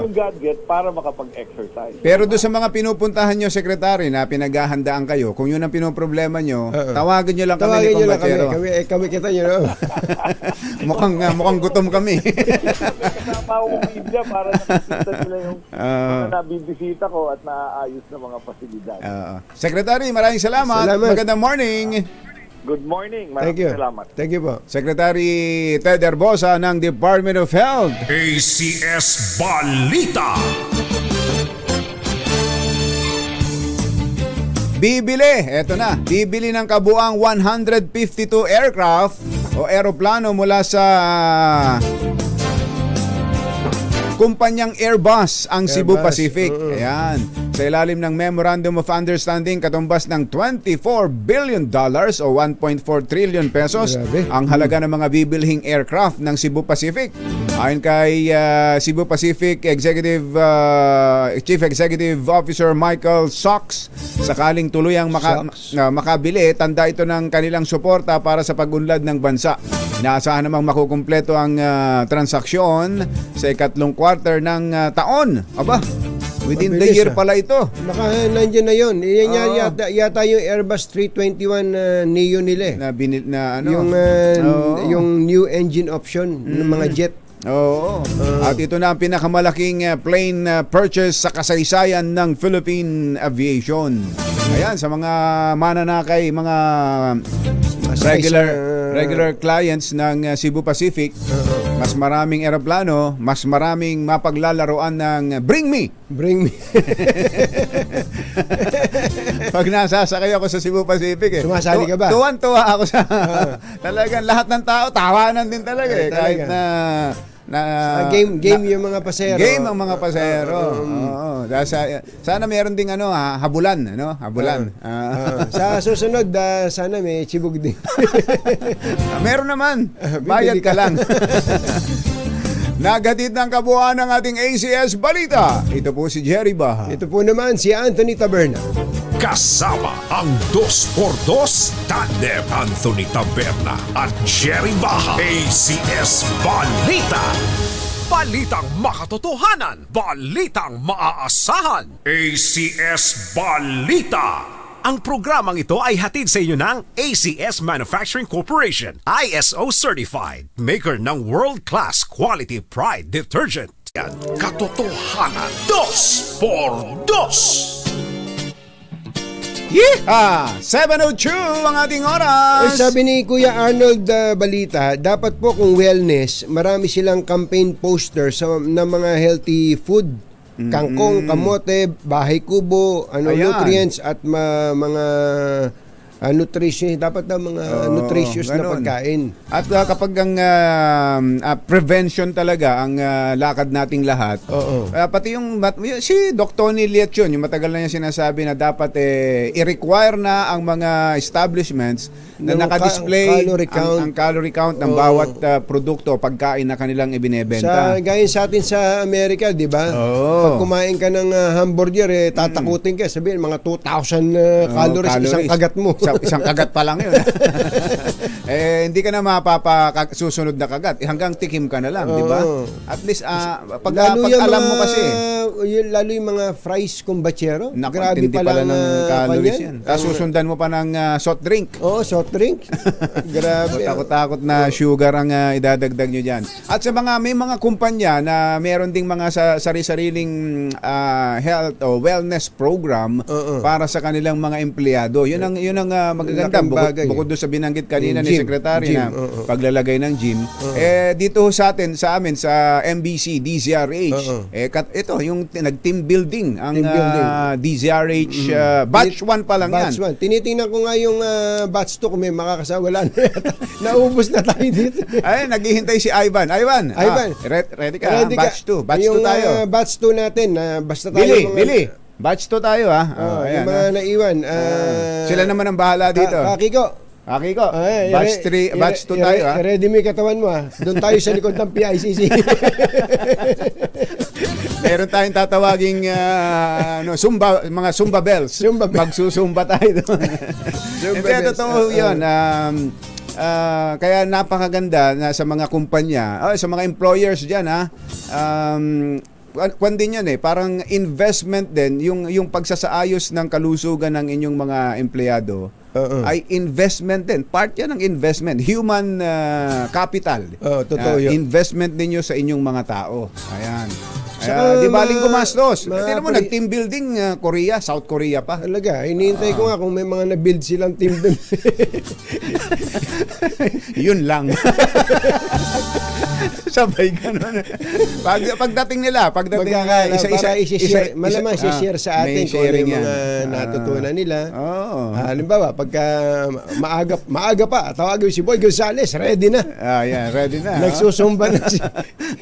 yung gadget para makapag-exercise. Pero doon sa mga pinupuntahan nyo, Secretary, na pinaghahandaan kayo, kung yun ang pinoproblema nyo, tawagin nyo lang kami ni Combatero. Kami kita nyo, no? mukhang gutom kami. Kasama ko media para nakikita nila yung nabibisita ko at naaayos na mga pasilidad. Secretary, maraming salamat. Magandang morning. Good morning. Thank you. Salamat. Thank you po. Secretary Ted Herbosa ng Department of Health. ACS Balita. Bibili ng kabuang 152 aircraft o eroplano mula sa kumpanyang Airbus ang Cebu Pacific. Ayan. Sa ilalim ng Memorandum of Understanding, katumbas ng $24 billion o 1.4 trillion pesos ang halaga ng mga bibilhing aircraft ng Cebu Pacific. Ayon kay Cebu Pacific Chief Executive Officer Michael Sox, sakaling tuluyang makabili, tanda ito ng kanilang suporta para sa pag-unlad ng bansa. Inaasahan namang makukumpleto ang transaksyon sa ikatlong quarter ng taon. Aba, within the year pala ito. Nandiyan na yun. Yan yata yung Airbus 321 Neo nila. Yung new engine option ng mga jet. Oo. At ito na ang pinakamalaking plane purchase sa kasaysayan ng Philippine Aviation. Ayan, sa mga mananakay, mga regular clients ng Cebu Pacific, mas maraming eroplano, mas maraming mapaglalaroan ng Bring Me. Pag nasasakay ako sa Cebu Pacific sumasali ka ba? Tuwan-tuwa ako sa talagang lahat ng tao, tawanan din talaga eh. Kahit game yung mga pasahero. Game ang mga pasahero. Sana meron ding habulan, habulan. Sa susunod sana may chibog din. Meron naman. Bayad ka lang. Naghatid ng kabuuan ng ating ACS Balita. Ito po si Jerry Baha. Ito po naman si Anthony Taberna. Kasama ang 2x2 tandem Anthony Taberna at Jerry Baha. ACS Balita. Balitang makatotohanan. Balitang maaasahan. ACS Balita. Ang programang ito ay hatid sa inyo ng ACS Manufacturing Corporation, ISO Certified, maker ng world-class quality pride detergent. Yan, katotohanan. 2x2. 7:02 ang ating oras. Sabi ni Kuya Arnold Balita, dapat po kung wellness, marami silang campaign poster ng mga healthy food. Kangkong, kamote, bahay kubo, nutrients at mga nutrition, dapat na mga nutritious na pagkain. At kapag ang prevention talaga ang lakad nating lahat, pati yung si Dr. Tony Liet yun, yung matagal na niya sinasabi na dapat i-require na ang mga establishments na naka-display ang calorie count ng bawat produkto o pagkain na kanilang ibinebenta. Gaya sa atin sa Amerika, di ba? Pag kumain ka ng hamburger, tatakutin ka, sabihin mga 2,000 calories isang kagat mo. Isang kagat pa lang yun. Hindi ka na susunod na kagat. Hanggang tikim ka na lang, di ba? At least, pag alam mo kasi. Lalo yung mga fries kumbachero. Grabe pala ng calories yan. Susundan mo pa ng soft drink. Soft drink. Grabe. Takot-takot na sugar ang idadagdag nyo dyan. At sa may mga kumpanya na meron ding mga sari-sariling health o wellness program para sa kanilang mga empleyado. Yun ang magaganda. Bukod doon sa binanggit kanina ni Secretary na paglalagay ng gym. Dito sa amin sa MBC, DZRH, ito yung nag-team building ang DZRH batch 1 pa lang yan. Batch 1. Tinitingnan ko nga yung batch 2 kung may makakasawala na yata. Naubos na tayo dito. Ay, naghihintay si Ivan. Ready ka? Batch 2. Batch 2 tayo. Batch 2 natin. Basta tayo. Billy. Batch 2 tayo, yung mga naiwan. Sila naman ang bahala dito. Kiko, Kiko, batch 3, batch 2 tayo. Ready mo yung katawan mo. Doon tayo sa likod ng PICC. Meron tayong tatawaging Zumba, mga Zumba bells. Magsusumba tayo doon. Hindi, totoo yun. Kaya napakaganda na sa mga kumpanya, sa mga employers dyan, kwan din yan parang investment din, yung pagsasaayos ng kalusugan ng inyong mga empleyado. Ay investment din. Part yan ng investment. Human capital. Totoo yun. Investment ninyo sa inyong mga tao. Ayan. Di baling gumastos. Tignan mo, nag-team building Korea, South Korea pa. Talaga, hinihintay ko nga kung may mga na-build silang team doon. Yun lang. Sabay ganun. Pagdating nila, isa-isa, malamang share sa atin kung ano yung mga natutunan nila. Halimbawa, pagka maaga pa, tawagin si Boy Gonzales, ready na. Ready na. Nagsusumba na siya.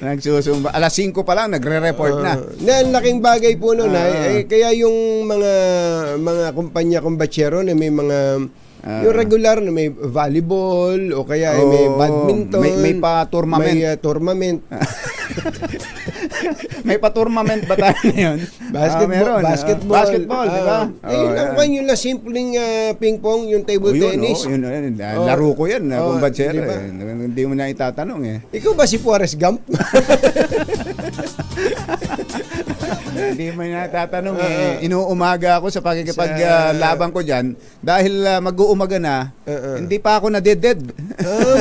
Nagsusumba. Alas 5 pa lang, nagre-report na. Ang laking bagay po nun. Kaya yung mga kumpanya kumbatsero na may mga yung regular na may volleyball o kaya may badminton, may pa-tournament. May tournament. May pa-tournament ba tayo ngayon? Basketball, di ba? Yung na simpleng ping-pong, yung table tennis. Laro ko yan, kumbatsero. Hindi mo na itatanong Ikaw ba si Forrest Gump? Hindi mo na itatanong inuumaga ako sa pagkikipaglaban ko dyan dahil mag-uumaga na, hindi pa ako nadeded.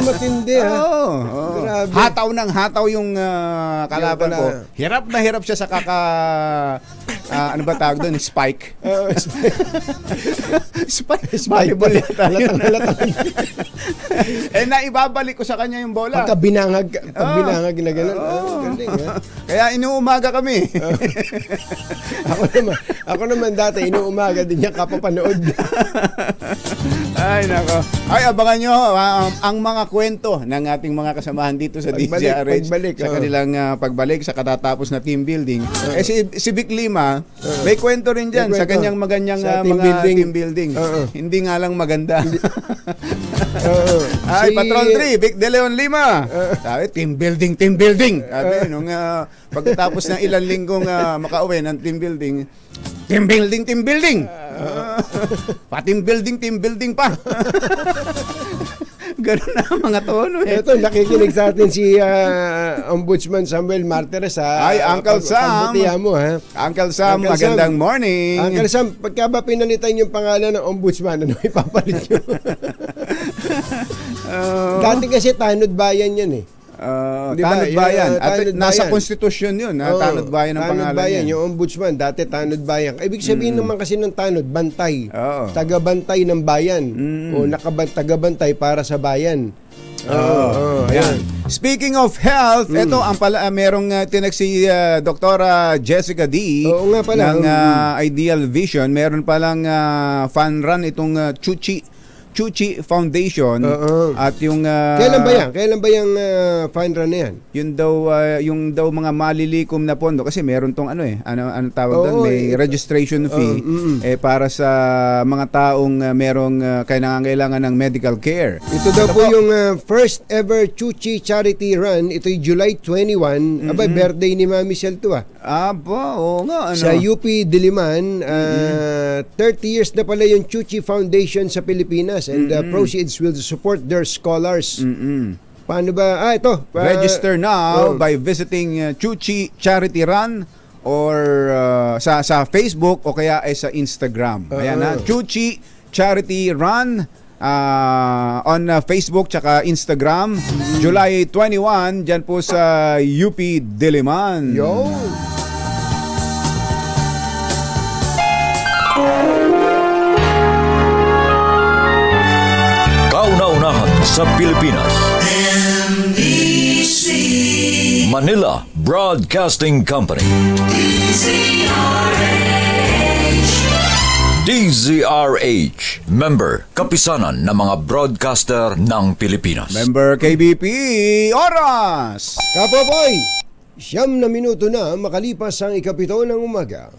Matindi Grabe. Hataw yung kalaban ko. Hirap na hirap siya sa ano ba tawag doon? Spike. Spike. Volleyball yata. Naibabalik ko sa kanya yung bola. Pagka binangag na gano'n. Kaya inuumaga kami. Ako naman dati inuumaga din niya kapapanood. Ay nako. Ay abangan nyo ang mga kwento ng ating mga kasamahan dito sa DZRH sa kanilang pagbalik sa katatapos na team building. Si Vic Lima, may kwento rin dyan sa kanyang maganyang mga team building. Hindi nga lang maganda. Ay, Patrol 3, Vic De Leon Lima. Sabi, team building. Sabi, nung pagkatapos ng ilang linggong makauwi ng team building. Pa-team building pa. Ganun na mga tono. Ito, nakikinig sa atin si Ombudsman Samuel Martires. Ay, Uncle Sam. Pagbutihan mo, Uncle Sam, magandang morning. Uncle Sam, pagka ba pinalitan yung pangalan ng Ombudsman, ano ipapalit nyo? Dati kasi Tanod Bayan yan Tanod Bayan. At nasa konstitusyon yun. Tanod Bayan ang pangalan Bayan, yan. yung Ombudsman, dati Tanod Bayan. Ibig sabihin naman kasi ng Tanod, bantay. Tagabantay ng bayan. O tagabantay para sa bayan. Ayan. Speaking of health, ito ang merong tinext si Dr. Jessica D ng Ideal Vision. Meron palang fun run itong Chuchi Foundation at yung Kailan ba yung fund run na yan? Yung daw mga malilikom na pondo kasi meron tong ano tawag doon, may registration fee para sa mga taong merong kailangan ng medical care. Ito daw po yung first ever Chuchi Charity Run. Ito'y July 21. Abay, birthday ni Mami Sel to oo nga. Sa UP Diliman, 30 years na pala yung Chuchi Foundation sa Pilipinas. And the proceeds will support their scholars. Paano ba? Ito. Register now by visiting Chuchi Charity Run or sa Facebook o kaya ay sa Instagram. Ayan Chuchi Charity Run on Facebook tsaka Instagram. July 21 dyan po sa UP Diliman. Kauna-unahan sa Pilipinas. NBC Manila Broadcasting Company. DZRH. Member, kapisanan ng mga broadcaster ng Pilipinas. Member KBP. Oras! Kapopoy! 9 na minuto na makalipas ang 7 ng umaga.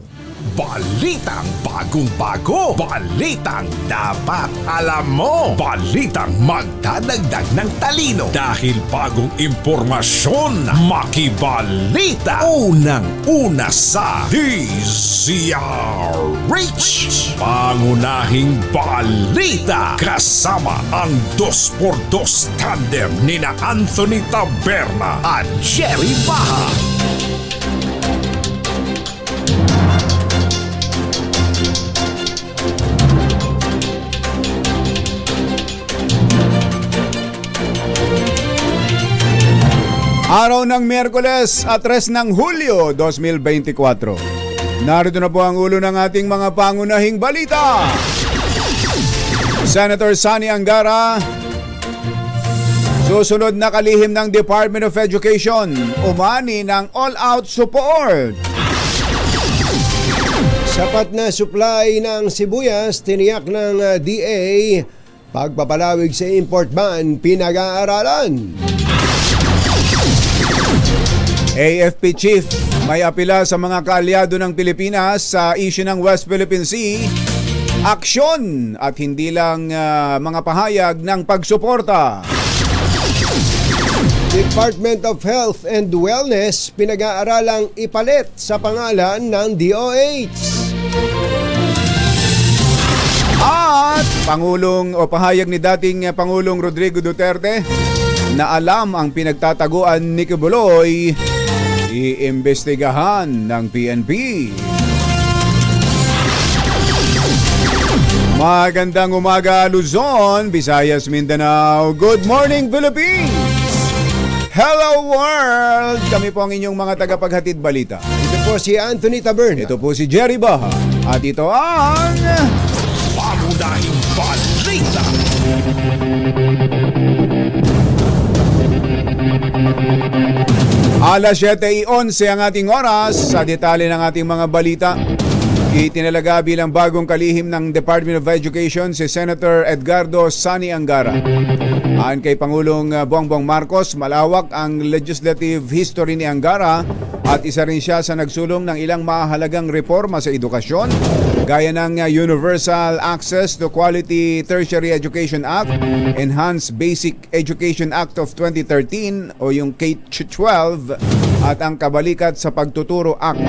Balitang bagong-bago. Balitang dapat alam mo. Balitang magdadagdag ng talino. Dahil bagong impormasyon, makibalita. Unang-una sa DZRH. Pangunahing balita. Kasama ang 2x2 tandem nina Anthony Taberna at Jerry Baha. Araw ng Miyerkules at 3 ng Hulyo 2024. Narito na po ang ulo ng ating mga pangunahing balita. Senator Sani Angara, susunod na kalihim ng Department of Education, umani ng all-out support. Sapat na supply ng sibuyas, tiniyak ng DA. Pagpapalawig sa import ban, pinag-aaralan. AFP Chief, may apila sa mga kaalyado ng Pilipinas sa issue ng West Philippine Sea. Aksyon at hindi lang mga pahayag ng pagsuporta. Department of Health and Wellness pinag-aaralang ipalit sa pangalan ng DOH. At pahayag ni dating Pangulong Rodrigo Duterte na alam ang pinagtataguan ni Kibuloy, iimbestigahan ng PNP. Magandang umaga Luzon, Visayas, Mindanao. Good morning Philippines! Hello world! Kami po ang inyong mga tagapaghatid balita. Ito po si Anthony Taberna. Ito po si Jerry Baha. At ito ang Pangunahing balita. Alas 7:11 ang ating oras. Sa detalye ng ating mga balita, itinalaga bilang bagong kalihim ng Department of Education si Senator Edgardo Sani Angara. Ayon kay Pangulong Bongbong Marcos, malawak ang legislative history ni Angara at isa rin siya sa nagsulong ng ilang mahalagang reforma sa edukasyon gaya ng Universal Access to Quality Tertiary Education Act, Enhanced Basic Education Act of 2013 o yung K-12 at ang Kabalikat sa Pagtuturo Act.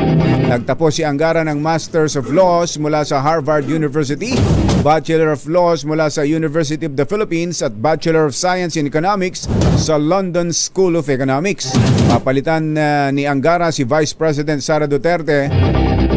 Nagtapos si Angara ng Masters of Laws mula sa Harvard University, Bachelor of Laws mula sa University of the Philippines at Bachelor of Science in Economics sa London School of Economics. Papalitan ni Angara si Vice President Sara Duterte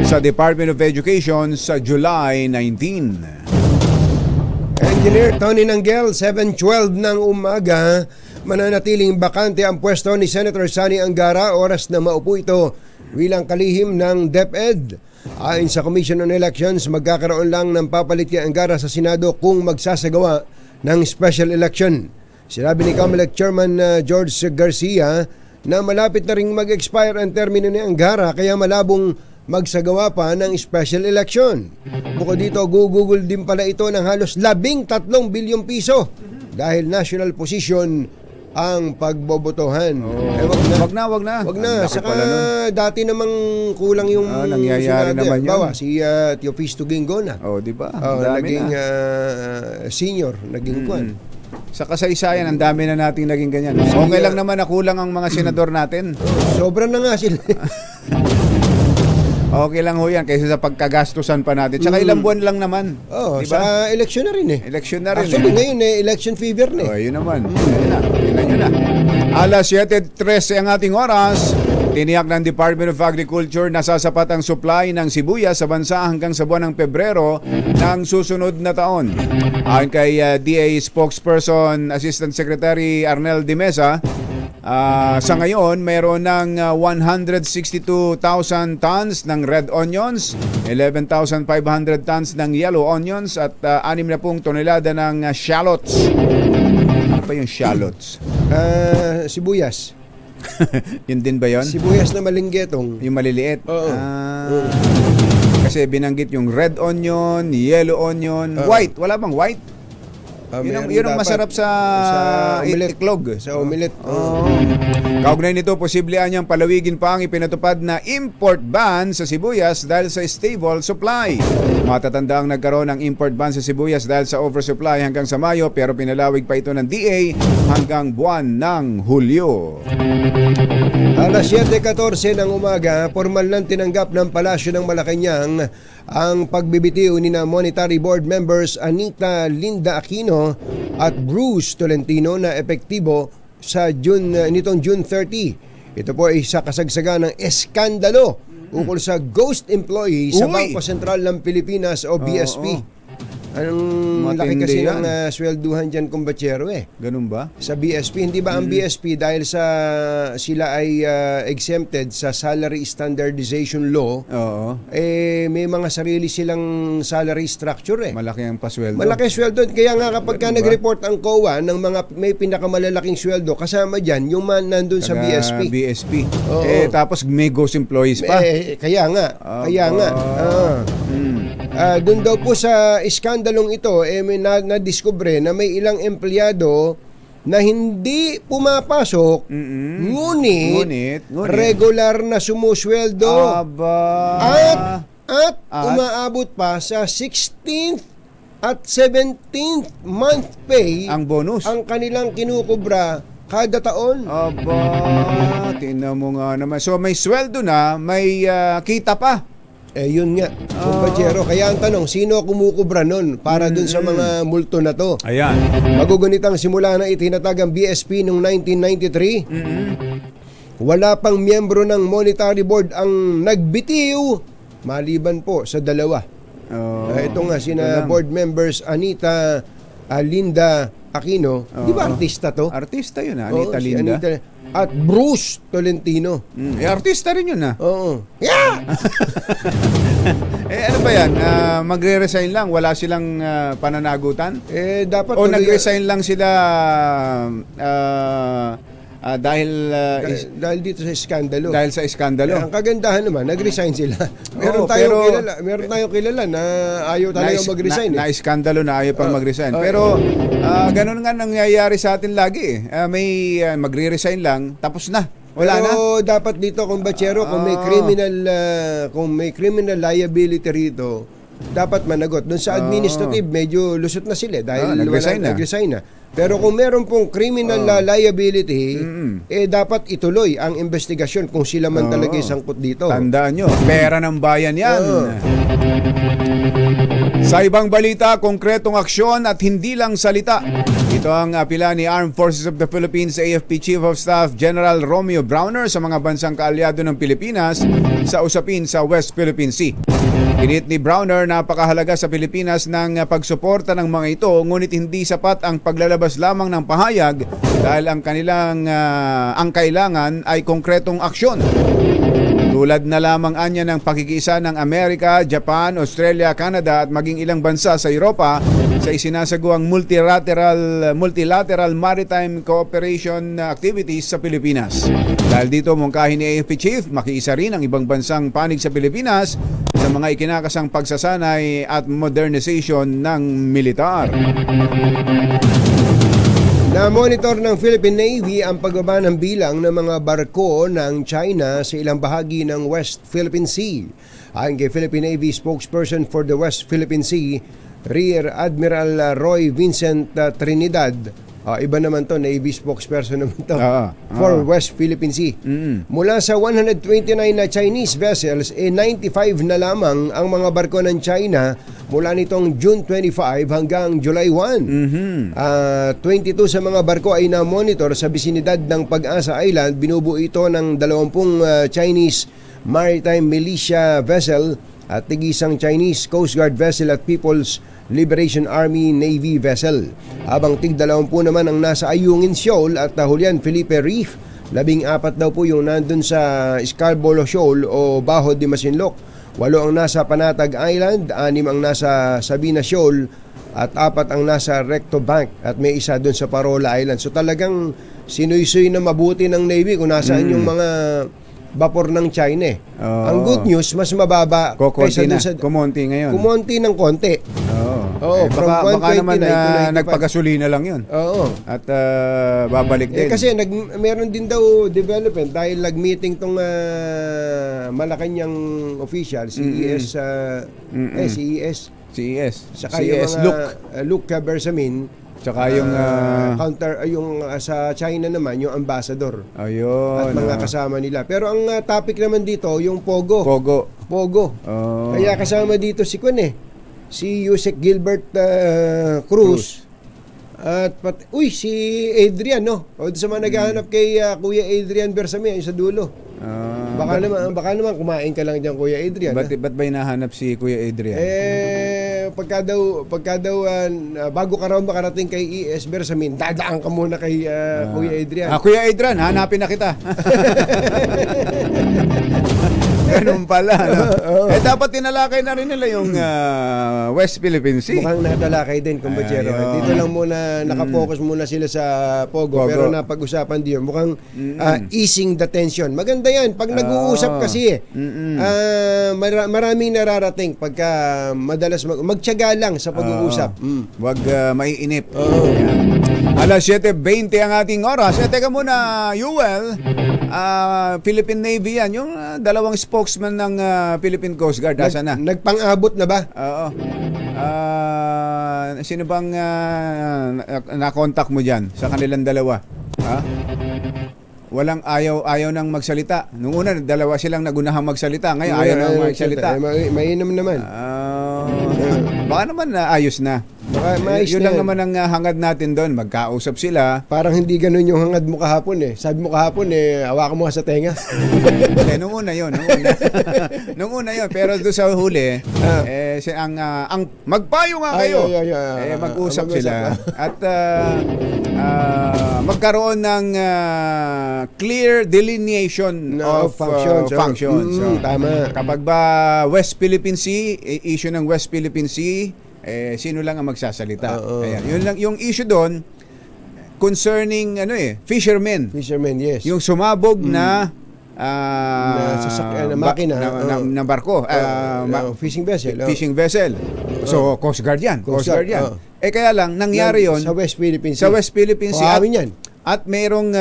sa Department of Education sa July 19. Engineer Tony Nanggel, 7:12 ng umaga. Mananatiling bakante ang pwesto ni Senator Sani Angara oras na maupo ito bilang kalihim ng DepEd. Ayon sa Commission on Elections, magkakaroon lang ng papalit kay Angara sa Senado kung magsasagawa ng special election. Sinabi ni COMELEC Chairman George Garcia na malapit na ring mag-expire ang termino ni Angara kaya malabong magsagawa pa ng special election. Bukod dito, gugugol din pala ito ng halos 13 bilyong piso dahil national position ang pagbobotohan. Wag na. Saka dati namang kulang yung nangyayari naman yun. Bawa, si Teofisto Ginggona. Di ba? Naging senior, naging kwan. Sa kasaysayan, ang dami na nating naging ganyan. Okay lang naman na kulang ang mga senador natin. Sobra na nga sila. Okay lang ho yan kaysa sa pagkagastusan pa natin. Tsaka ilang buwan lang naman. Diba? Sa eleksyon na rin eh. Actually, ngayon election fever na eh. Yun naman. Yun na. Alas 7:13 ang ating oras. Tiniyak ng Department of Agriculture na sasapat ang supply ng sibuyas sa bansa hanggang sa buwan ng Pebrero ng susunod na taon. Ayon kay DA spokesperson Assistant Secretary Arnel de Mesa, sa ngayon, mayroon ng 162,000 tons ng red onions, 11,500 tons ng yellow onions at 60 tonelada ng shallots. Ano pa yung shallots? Sibuyas. Yun din ba yun? Sibuyas na malinggetong. Yung maliliit? Kasi binanggit yung red onion, yellow onion, white. Wala bang white? Yun ang masarap sa itlog. Sa omelet. Kaugnay nito, posible anyang palawigin pa ang ipinatupad na import ban sa sibuyas dahil sa stable supply. Matatandaang nagkaroon ng import ban sa sibuyas dahil sa oversupply hanggang sa Mayo, pero pinalawig pa ito ng DA hanggang buwan ng Hulyo. Alas 7:14 ng umaga, formal nang tinanggap ng Palasyo ng Malacanang ang pagbibitiw ni na Monetary Board members Anita Linda Aquino at Bruce Tolentino na epektibo sa nitong June 30. Ito po ay sa kasagsagan ng eskandalo ukol sa ghost employee sa Bangko Sentral ng Pilipinas o BSP. Anong laki kasi ng swelduhan dyan, kumbatsero Ganun ba? Sa BSP, hindi ba ang BSP dahil sa sila ay exempted sa salary standardization law, may mga sarili silang salary structure Malaki ang pasweldo. Malaki sweldo. Kaya nga kapag ka nag-report ang COA ng mga may pinakamalalaking sweldo, kasama dyan yung nandun sa BSP. Tapos may ghost employees pa. Kaya nga. Doon daw po sa iskandalong ito, may nadiskubre na may ilang empleyado na hindi pumapasok, ngunit regular na sumusweldo. At umaabot pa sa 16th at 17th month pay ang bonus, ang kanilang kinukubra kada taon. Tingnan mo nga naman. So may sweldo na, may kita pa. Yun nga, kumbatsero. Kaya ang tanong, sino kumukubra nun para dun sa mga multo na to? Ayan. Magugunitang simula na itinatag ang BSP noong 1993. Wala pang miyembro ng Monetary Board ang nagbitiw, maliban po sa dalawa. Ito nga, sina board members Anita Linda Aquino. Di ba artista to? Artista yun, Anita Linda. At Bruce Tolentino. Artista rin yun Yeah! Ano ba yan? Magre-resign lang? Wala silang pananagutan? Dapat o nag-resign lang sila dahil dito sa iskandalo. Dahil sa iskandalo. Ang kagandahan naman, nag-resign sila. Meron tayong kilala na ayaw talaga mag-resign. Na-iskandalo na ayaw pang mag-resign. Pero ganun nga nangyayari sa atin lagi. May magre-resign lang, tapos na. Wala na. Pero dapat dito, kumbatsero, kung may criminal liability rito, dapat managot. Doon sa administrative, medyo lusot na sila dahil nag-resign na. Pero kung meron pong criminal liability, dapat ituloy ang investigasyon kung sila man talaga sangkot dito. Tandaan nyo, pera ng bayan yan. Sa ibang balita, konkretong aksyon at hindi lang salita. Ito ang apila ni Armed Forces of the Philippines AFP Chief of Staff General Romeo Browner sa mga bansang kaalyado ng Pilipinas sa usapin sa West Philippine Sea. Ginit ni Browner, napakahalaga sa Pilipinas ng pagsuporta ng mga ito, ngunit hindi sapat ang paglalabas lamang ng pahayag dahil ang kailangan ay konkretong aksyon. Tulad na lamang anya ng pakikiisa ng Amerika, Japan, Australia, Canada at maging ilang bansa sa Europa sa isinasagawa multilateral maritime cooperation activities sa Pilipinas. Dahil dito, mungkahin ni AFP Chief, makiisa rin ang ibang bansang panig sa Pilipinas sa mga ikinakasang pagsasanay at modernization ng militar. Na-monitor ng Philippine Navy ang pagbaba ng bilang ng mga barko ng China sa ilang bahagi ng West Philippine Sea. Ayon kay Philippine Navy spokesperson for the West Philippine Sea, Rear Admiral Roy Vincent Trinidad, iba naman to, Navy spokesperson naman to, for West Philippine Sea. Mula sa 129 na Chinese vessels, 95 na lamang ang mga barko ng China mula nitong June 25 hanggang July 1. 22 sa mga barko ay na-monitor sa bisinidad ng Pag-asa Island. Binubuo ito ng 20 Chinese Maritime Militia vessel at tig-isang Chinese Coast Guard vessel at People's Liberation Army Navy vessel. Habang tig-20 naman ang nasa Ayungin Shoal at Julian Felipe Reef. 14 daw po yung nandun sa Scarborough Shoal o Bajo de Masinloc. 8 ang nasa Panatag Island, 6 ang nasa Sabina Shoal at 4 ang nasa Recto Bank at may isa doon sa Parola Island. So talagang sinuy-suy na mabuti ng Navy kung nasaan yung mga vapor ng China. Ang good news, mas mababa kaysa doon sa kumonti ngayon. Kumonti ng konti. Oo, from baka 129 naman to 95. nagpagasolina lang yun. Oo. At babalik din. Kasi meron din daw development dahil nag-meeting tong Malacanang official, CES, CES. Saka yung mga Luke Bersamin. Tsaka yung sa China naman, yung ambassador. Ayun. At mga kasama nila. Pero ang topic naman dito, yung Pogo. Oh. Kaya kasama dito si si Yusek Gilbert Cruz. At si Adrian, no? O sa mga naghahanap kay Kuya Adrian Bersamin, yung sa dulo. Baka naman kumain ka lang diyan, Kuya Adrian. Ba't ba hinahanap si Kuya Adrian? Pagka daw bago ka raw makarating kay ES Bersamin, dadaan ka muna kay Kuya Adrian. Kuya Adrian, hanapin na kita. Ganun pala, no? Dapat tinalakay na rin nila yung West Philippine Sea. Mukhang natalakay din, kumbachero. Dito lang muna, nakafocus muna sila sa Pogo. Pero napag-usapan din yun. Mukhang easing the tension. Maganda yan. Pag nag-uusap kasi, maraming nararating pagka madalas magtiyaga lang sa pag-uusap. Wag maiinip. Alas 7:20 ang ating oras. Teka muna, Yuel, Philippine Navy yan. Yung dalawang spokesman ng Philippine Coast Guard. Asa na? Nagpang-abot na ba? Oo. Sino bang na-contact mo dyan sa kanilang dalawa? Ha? Walang ayaw nang magsalita. Nung una, dalawa silang nagunahang magsalita. Ngayon, ayaw nang magsalita. Mainam naman. Baka naman ayos na. Yun lang naman ang hangad natin doon. Magkausap sila. Parang hindi ganun yung hangad mo kahapon eh. Sabi mo kahapon hawakan mo sa tenga. Nung una yun. Nung una yun. Pero doon sa huli, ang magpayo nga kayo. Mag-usap sila. At magkaroon ng clear delineation of functions. Tama. Kapag ba West Philippine Sea, issue ng West Philippine Sea, sino lang ang magsasalita. Ayan. Yun lang yung issue doon concerning fishermen. Fishermen, yes. Yung sumabog na makina na barko, fishing vessel. Fishing vessel. So Coast Guard yan. Coast Guard yan. Kaya lang nangyari yon sa West Philippine Sea. Sa West Philippine Sea. Yan. At merong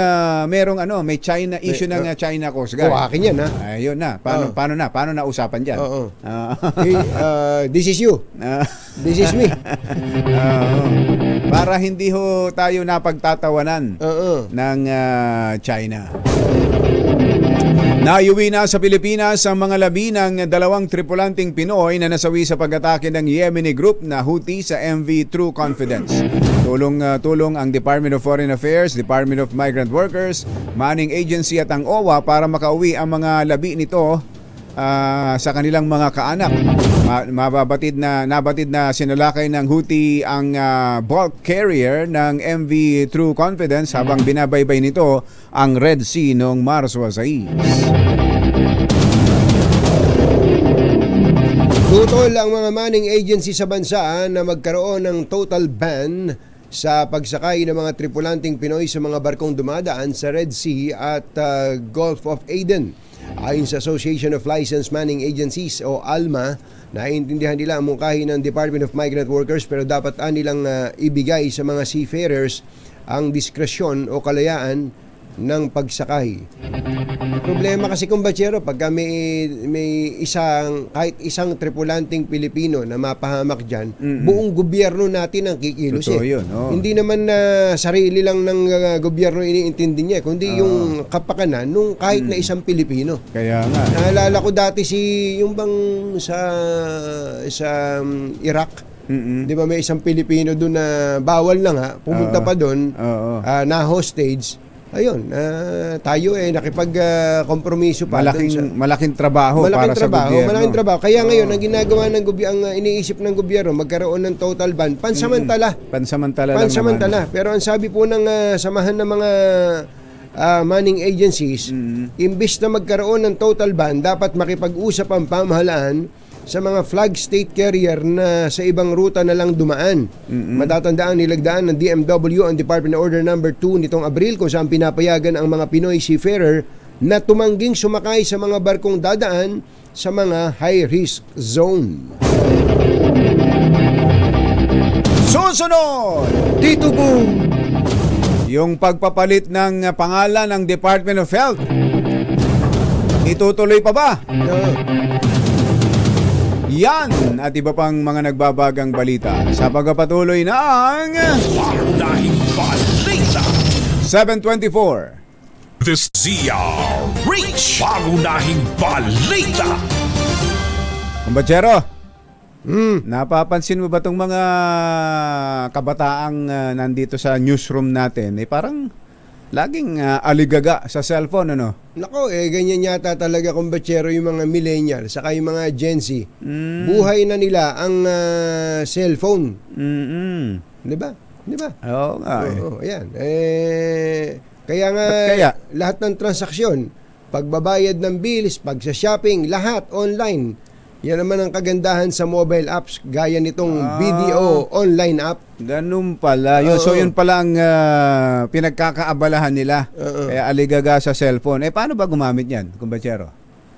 may China issue ng China Coast Guard. Akin yan, ha. Ayun na. Paano na usapan diyan? This is you. This is me. Para hindi ho tayo napagtatawanan ng China. Naiuwi na sa Pilipinas ang mga labi ng dalawang tripulanting Pinoy na nasawi sa pag-atake ng Yemeni group na Houthi sa MV True Confidence. Tulong ang Department of Foreign Affairs, Department of Migrant Workers, Manning Agency at ang OWA para makauwi ang mga labi nito sa kanilang mga kaanak. Nabatid na sinalakay ng Houthi ang bulk carrier ng MV True Confidence habang binabaybay nito ang Red Sea noong Marso 6. Tutol ang mga Manning Agency sa bansa na magkaroon ng total ban sa pagsakay ng mga tripulanting Pinoy sa mga barkong dumadaan sa Red Sea at Gulf of Aden. Ayon sa Association of Licensed Manning Agencies o ALMA, naiintindihan nila ang mungkahi ng Department of Migrant Workers pero dapat nilang ibigay sa mga seafarers ang diskresyon o kalayaan ng pagsakay. Problema kasi kumbachero, pagka may kahit isang tripulanting Pilipino na mapahamak dyan, buong gobyerno natin ang kikilos. Hindi naman na sarili lang ng gobyerno iniintindi niya, kundi yung kapakanan nung kahit na isang Pilipino. Kaya nga. Naalala ko dati yung bang sa Iraq, di ba may isang Pilipino doon na bawal na pumunta pa doon, na hostage. Ayun, tayo nakipag-kompromiso pa. Malaking trabaho para sa gobyerno. Malaking trabaho. Kaya ngayon, ang ginagawa ng gobyerno, ang iniisip ng gobyerno, magkaroon ng total ban, pansamantala. Pansamantala lang naman. Pero ang sabi po ng samahan ng mga manning agencies, imbis na magkaroon ng total ban, dapat makipag-usap ang pamahalaan sa mga flag state carrier na sa ibang ruta na lang dumaan. Matatandaan nilagdaan ng DMW ang Department Order No. 2 nitong Abril kung saan pinapayagan ang mga Pinoy seafarer na tumangging sumakay sa mga barkong dadaan sa mga high-risk zone. Susunod! Dito po! Yung pagpapalit ng pangalan ng Department of Health. Itutuloy pa ba? Yan at iba pang mga nagbabagang balita sa pagpapatuloy ng Pangunahing balita. 724. This ZRH. Pangunahing balita. Kumbachero, napapansin mo ba itong mga kabataang nandito sa newsroom natin? Parang laging aligaga sa cellphone, ano? Nako, ganyan yata talaga kumbachero yung mga millennial saka yung mga Gen Z. Buhay na nila ang cellphone. Di ba? Oo nga. Oo, ayan. Kaya nga, Kaya? lahat ng transaksyon, pagbabayad ng bills, pagsa-shopping, lahat online. Yan naman ang kagandahan sa mobile apps gaya nitong BDO online app. Ganun pala. So yun pala ang pinagkakaabalahan nila. Kaya aligaga sa cellphone. Paano ba gumamit yan, kumbachero?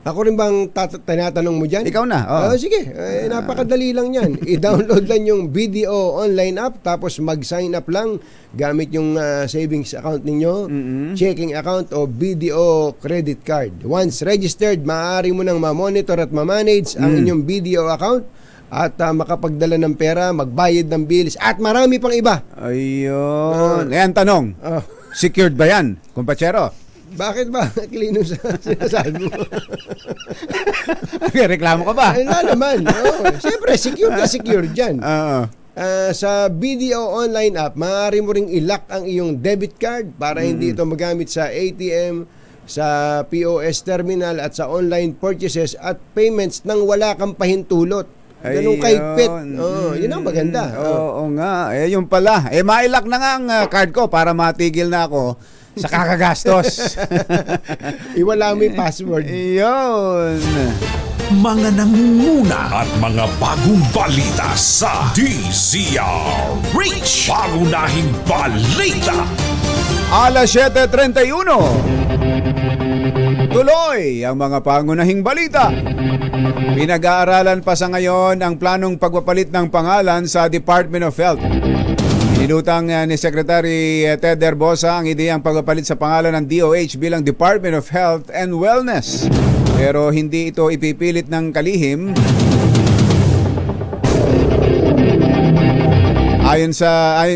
Ako rin bang tinatanong mo dyan? Ikaw na. Sige, napakadali lang yan. I-download lang yung BDO online app tapos mag-sign up lang gamit yung savings account ninyo, checking account o BDO credit card. Once registered, maaari mo nang ma-monitor at ma-manage ang inyong BDO account at makapagdala ng pera, magbayad ng bills at marami pang iba. Ayun. Ayan, tanong. Secured ba yan, kumpachero? Bakit ba? Klino sa sinasabi mo. Reklamo ka ba? Wala naman. Siyempre, secure dyan. Sa BDO online app, maaari mo ring i-lock ang iyong debit card para hindi ito magamit sa ATM, sa POS terminal at sa online purchases at payments nang wala kang pahintulot. Ganun kaigpit. Yun ang maganda. Oo nga. Yun pala. Mailock na nga ang card ko para matigil na ako sa kakagastos. Iwala mo yung password. Yun. Mga nangunguna at mga bagong balita sa DZRH. Pangunahing balita. Alas 7:31. Tuloy ang mga pangunahing balita. Pinag-aaralan pa sa ngayon ang planong pagpapalit ng pangalan sa Department of Health. Inilutang ni Secretary Ted Herbosa ang ideyang pagpapalit sa pangalan ng DOH bilang Department of Health and Wellness. Pero hindi ito ipipilit ng kalihim. Ayon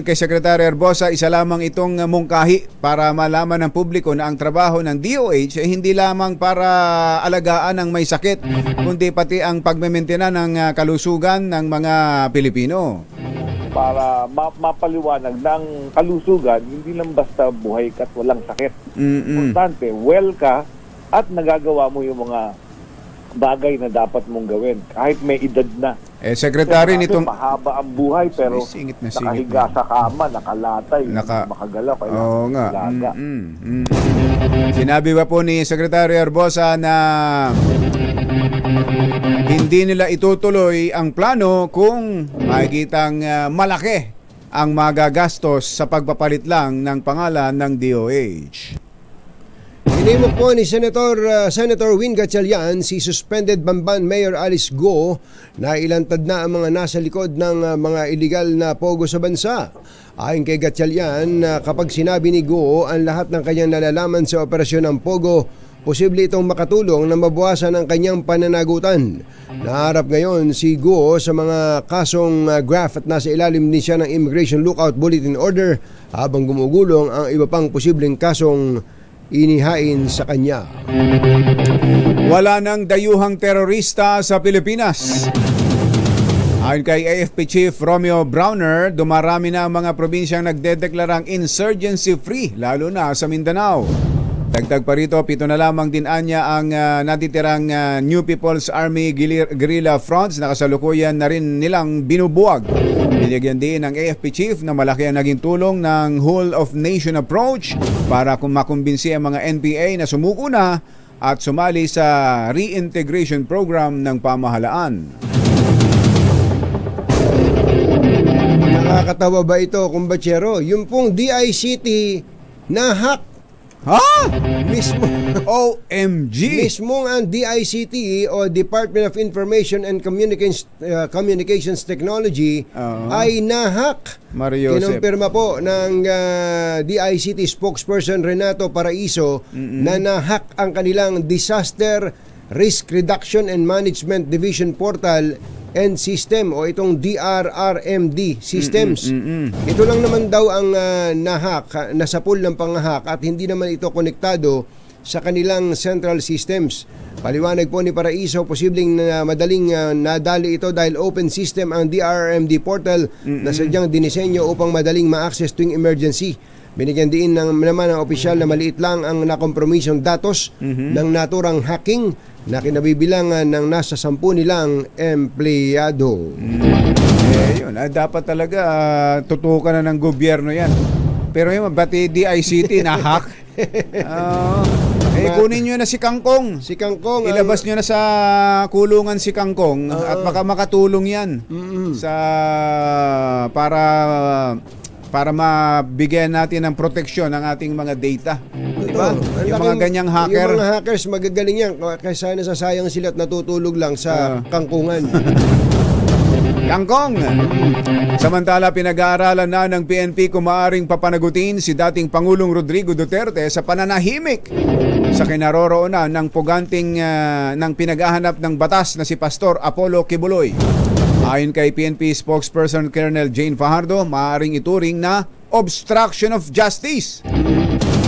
kay Secretary Herbosa, isa lamang itong mungkahi para malaman ng publiko na ang trabaho ng DOH ay hindi lamang para alagaan ang may sakit, kundi pati ang pagmementena ng kalusugan ng mga Pilipino. Para mapaliwanag ng kalusugan, hindi lang basta buhay ka at walang sakit. Importante, well ka at nagagawa mo yung mga bagay na dapat mong gawin kahit may edad na. Secretary nitong mahaba ang buhay pero singit nakahiga sa kama, nakalatay, makagalaw, Oo nga. Sinabi ba po ni Secretary Herbosa na hindi nila itutuloy ang plano kung makikitang malaki ang magagastos sa pagpapalit lang ng pangalan ng DOH? Hinimok po ni Senator Win Gatchalian si suspended Bamban Mayor Alice Go na ilantad na ang mga nasa likod ng mga iligal na pogo sa bansa. Ayon kay Gatchalian, kapag sinabi ni Go ang lahat ng kanyang nalalaman sa operasyon ng pogo, posible itong makatulong na mabawasan ang kanyang pananagutan. Naharap ngayon si Go sa mga kasong graft at nasa ilalim din siya ng Immigration Lookout Bulletin Order habang gumugulong ang iba pang posibleng kasong inihain sa kanya. Wala nang dayuhang terorista sa Pilipinas. Ayon kay AFP Chief Romeo Browner, dumarami na ang mga probinsyang nagdedeklarang insurgency-free, lalo na sa Mindanao. Dagdag pa rito, 7 na lamang din anya ang natitirang New People's Army guerrilla fronts na kasalukuyan na rin nilang binubuwag. Binigyan din ng AFP Chief na malaki ang naging tulong ng whole of nation approach para makumbinsi ang mga NPA na sumuko na at sumali sa reintegration program ng pamahalaan. Nakakatawa ba ito, kumbachero? Yung pong DICT na hack Ha? Mismo. OMG! Mismo ang DICT o Department of Information and Communications Technology ay nahack. Mario Joseph. Kinumpirma po ng DICT spokesperson Renato Paraiso na nahack ang kanilang Disaster Risk Reduction and Management Division Portal and System o itong DRRMD Systems. Ito lang naman daw ang nahack, nasa pool ng panghack at hindi naman ito konektado sa kanilang central systems. Paliwanag po ni Paraiso, posibleng madaling nadali ito dahil open system ang DRRMD portal na sadyang dinisenyo upang madaling ma-access tuwing emergency. Binigyan din naman ng opisyal na maliit lang ang nakompromisyong datos ng naturang hacking na kinabibilangan ng nasa 10 nilang empleyado. Yun, dapat talaga tutukan na ng gobyerno yan. Pero yun, pati DICT na-hack. Kunin nyo na si Kangkong. Si Kangkong. Ilabas nyo na sa kulungan si Kangkong at baka makatulong yan para mabigyan natin ng proteksyon ng ating mga data. Diba? Yung mga ganyang hacker. Yung mga hackers magagaling yan. Kaysa nasasayang sila at natutulog lang sa kangkungan. Kangkong! Samantala, pinag-aaralan na ng PNP kung maaaring papanagutin si dating Pangulong Rodrigo Duterte sa pananahimik sa kinaroroonan ng puganting ng pinaghahanap ng batas na si Pastor Apollo Kibuloy. Ayon kay PNP spokesperson Colonel Jane Fajardo, maaaring ituring na obstruction of justice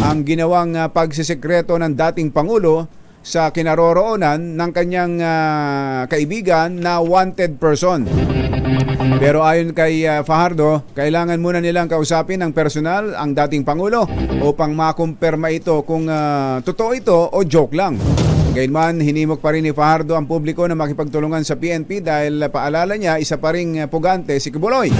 ang ginawang pagsisekreto ng dating Pangulo sa kinaroroonan ng kanyang kaibigan na wanted person. Pero ayon kay Fajardo, kailangan muna nilang kausapin ng personal ang dating Pangulo upang makumpirma ito kung totoo ito o joke lang. Gayunman, hinimok pa rin ni Fajardo ang publiko na makipagtulungan sa PNP dahil paalala niya isa pa ring pugante si Kibuloy.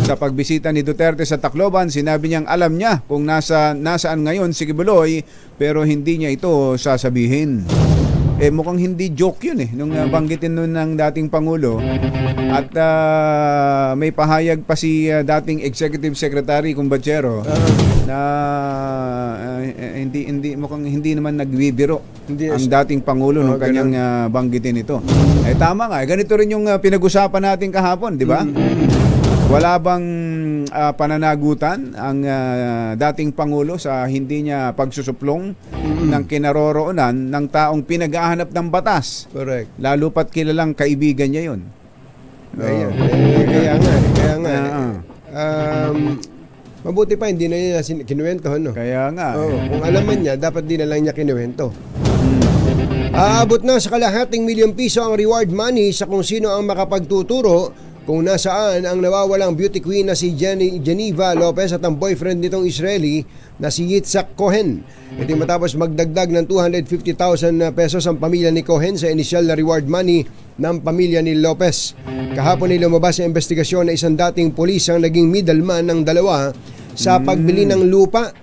Sa pagbisita ni Duterte sa Tacloban, sinabi niyang alam niya kung nasaan ngayon si Kibuloy pero hindi niya ito sasabihin. Mukhang hindi joke yun nung banggitin nun ng dating Pangulo. At may pahayag pa si dating Executive Secretary Cumbachero na mukhang hindi naman nagbibiro ang dating Pangulo nung kanyang banggitin ito. Tama nga, ganito rin yung pinag-usapan natin kahapon, di ba? Wala bang pananagutan ang dating Pangulo sa hindi niya pagsusuplong ng kinaroroonan ng taong pinag-ahanap ng batas? Correct. Lalo pat kilalang kaibigan niya yun. Kaya nga. Mabuti pa hindi na niya kinuwento, no? Kaya nga. Kung alam man niya, dapat din na lang niya kinuwento. Aabot na sa kalahating milyong piso ang reward money sa kung sino ang makapagtuturo kung nasaan ang nawawalang beauty queen na si Geneva Lopez at ang boyfriend nitong Israeli na si Yitzhak Cohen. Ito matapos magdagdag ng 250,000 pesos ang pamilya ni Cohen sa initial na reward money ng pamilya ni Lopez. Kahapon ay lumabas sa investigasyon na isang dating pulis ang naging middleman ng dalawa sa pagbili ng lupa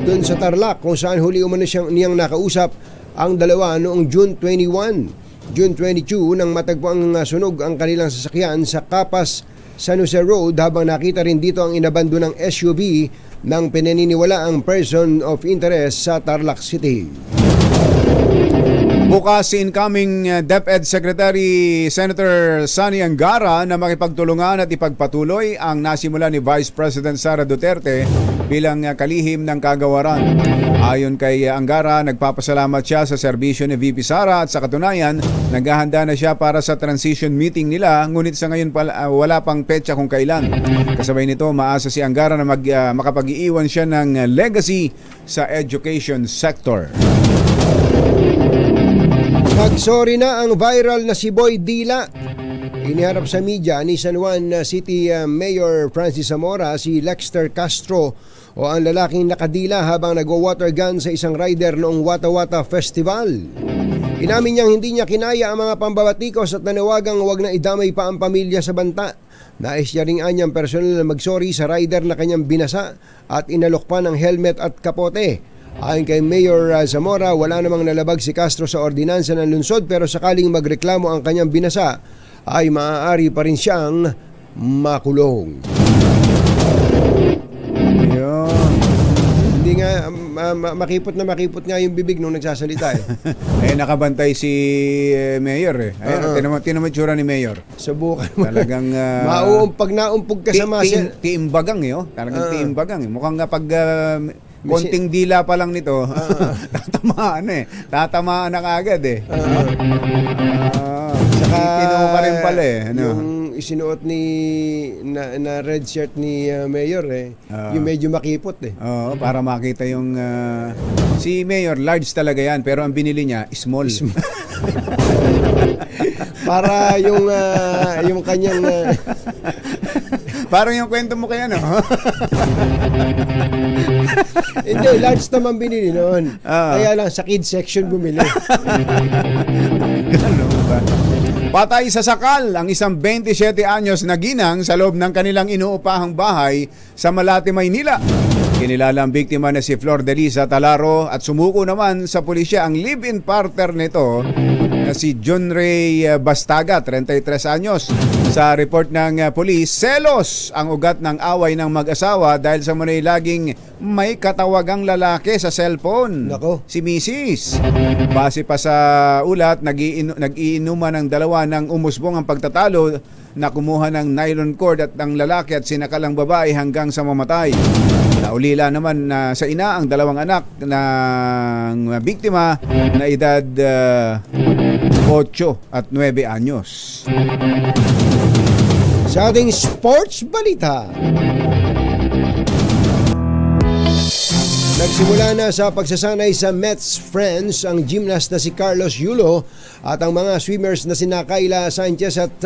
doon sa Tarlac kung saan huli umano niyang nakausap ang dalawa noong June 22 nang matagpo ang sunog ang kanilang sasakyan sa Capas San Jose Road habang nakita rin dito ang inabando ng SUV ng pinaniniwala ang person of interest sa Tarlac City. Bukas si incoming DepEd Secretary Senator Sonny Angara na makipagtulungan at ipagpatuloy ang nasimula ni Vice President Sara Duterte bilang kalihim ng kagawaran. Ayon kay Angara, nagpapasalamat siya sa serbisyo ni VP Sara at sa katunayan, naghahanda na siya para sa transition meeting nila ngunit sa ngayon wala pang petsa kung kailan. Kasabay nito, maasa si Angara na makapag-iiwan siya ng legacy sa education sector. Nagsorry na ang viral na si Boy Dila. Iniharap sa media ni San Juan City Mayor Francis Zamora si Lexter Castro o ang lalaking nakadila habang nagwa-water gun sa isang rider noong Wata Wata Festival. Inamin niyang hindi niya kinaya ang mga pambabatikos at nanawagang huwag na idamay pa ang pamilya sa banta. Nais niya ring anyang personal na magsorry sa rider na kanyang binasa at inalok pa ng helmet at kapote. Ayon kay Mayor Zamora, wala namang nalabag si Castro sa ordinansa ng lungsod pero sakaling magreklamo ang kanyang binasa ay maaari pa rin siyang makulong. Hindi nga makipot na makipot nga yung bibig nung nagsasalita eh. Nakabantay si Mayor eh. Ayun, tinamad tsura ni Mayor. Subukan mo. Talagang pag naumpog ka sa muscle. Tiimbagang Talagang tiimbagang Mukhang nga pag konting dila pa lang nito, tatamaan na kaagad eh. Saka pinuho pa rin pala eh. Yung isinuot na red shirt ni Mayor yung medyo makipot eh. Para makita yung si Mayor, large talaga yan, pero ang binili niya, small. Para yung kanyang parang yung kwento mo kaya, no? Hindi, large naman binili noon. Kaya lang sa kids section bumili. Ganun ba? Patay sa sakal ang isang 27 anyos na ginang sa loob ng kanilang inuupahang bahay sa Malate, Maynila. Kinilala ang biktima na si Flor Delisa Talaro at sumuko naman sa pulisya ang live-in partner nito na si John Ray Bastaga, 33 anyos. Sa report ng pulis, selos ang ugat ng away ng mag-asawa dahil sa munay laging may katawagang lalaki sa cellphone. Nako. Si Mrs. Base pa sa ulat, nag-iinuman ng dalawa ng umusbong ang pagtatalo na kumuha ng nylon cord at ang lalaki at sinakal ang babae hanggang sa mamatay. Naulila naman sa ina ang dalawang anak ng biktima na edad 8 at 9 anyos. Sa ating sports balita, nagsimula na sa pagsasanay sa Mets Friends ang gymnast na si Carlos Yulo at ang mga swimmers na sina Kayla Sanchez at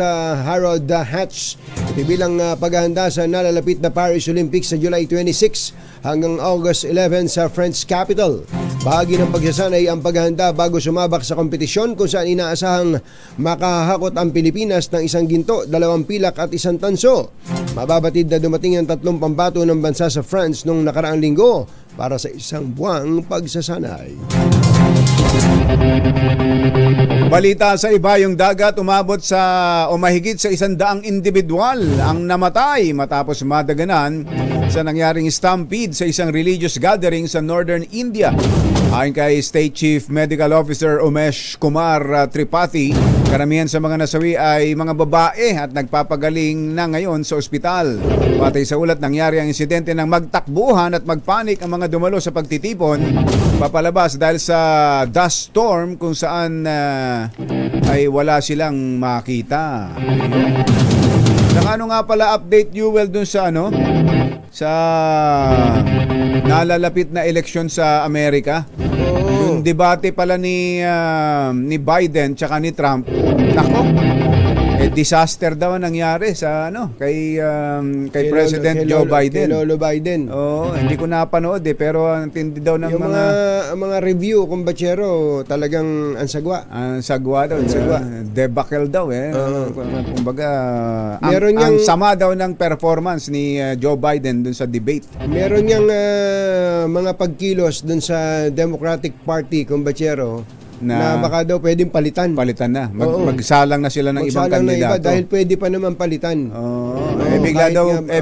Harold Hatch. Ito bilang paghahanda sa nalalapit na Paris Olympics sa July 26 hanggang August 11 sa French capital. Bahagi ng pagsasanay ang paghahanda bago sumabak sa kompetisyon kung saan inaasahang makahakot ang Pilipinas ng isang ginto, 2 pilak at 1 tanso. Mababatid na dumating ang 3 pambato ng bansa sa France noong nakaraang linggo para sa isang buwang pagsasanay. Balita sa ibayong dagat, umabot sa o mahigit sa 100 individual ang namatay matapos madaganan sa nangyaring stampede sa isang religious gathering sa northern India. Ayon kay State Chief Medical Officer Umesh Kumar Tripathi, karamihan sa mga nasawi ay mga babae at nagpapagaling na ngayon sa ospital. Patay sa ulat, nangyari ang insidente ng magtakbuhan at magpanik ang mga dumalo sa pagtitipon papalabas dahil sa dust storm kung saan ay wala silang makita. Ano nga pala update, Jewel, dun sa sa nalalapit na eleksyon sa Amerika? Yung debate pala ni Biden tsaka ni Trump. Nako, disaster daw ang nangyari sa kay President Joe Biden. Kay Lolo Biden. Hindi ko napanood pero ang tindi daw ng yung mga review kumbachero talagang ansagwa. Ansagwa daw. Debacle daw kumbaga ang sama daw ng performance ni Joe Biden dun sa debate. Meron niyang mga pagkilos dun sa Democratic Party kumbachero na baka daw pwedeng palitan. Palitan na. Magsalang na sila ng ibang kandidato. Dahil pwede pa naman palitan.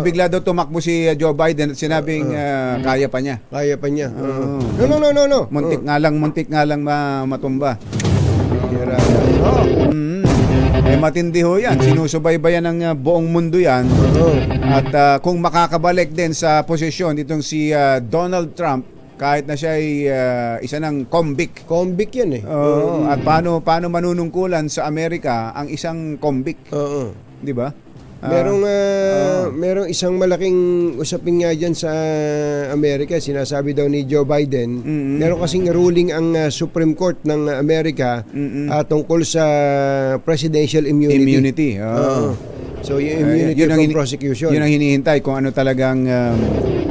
Bigla daw tumakbo si Joe Biden at sinabing kaya pa niya. Kaya pa niya. No. Muntik nga lang matumba. Matindi ho yan. Sinusubaybayan ng buong mundo yan. At kung makakabalik din sa posisyon itong si Donald Trump, kahit na siya ay isa ng convict. Convict yan At paano manunungkulan sa Amerika ang isang convict? Di ba? Merong isang malaking usapin nga dyan sa Amerika. Sinasabi daw ni Joe Biden, meron kasing ruling ang Supreme Court ng Amerika tungkol sa presidential immunity. So yung immunity from prosecution. Yun ang hinihintay kung ano talagang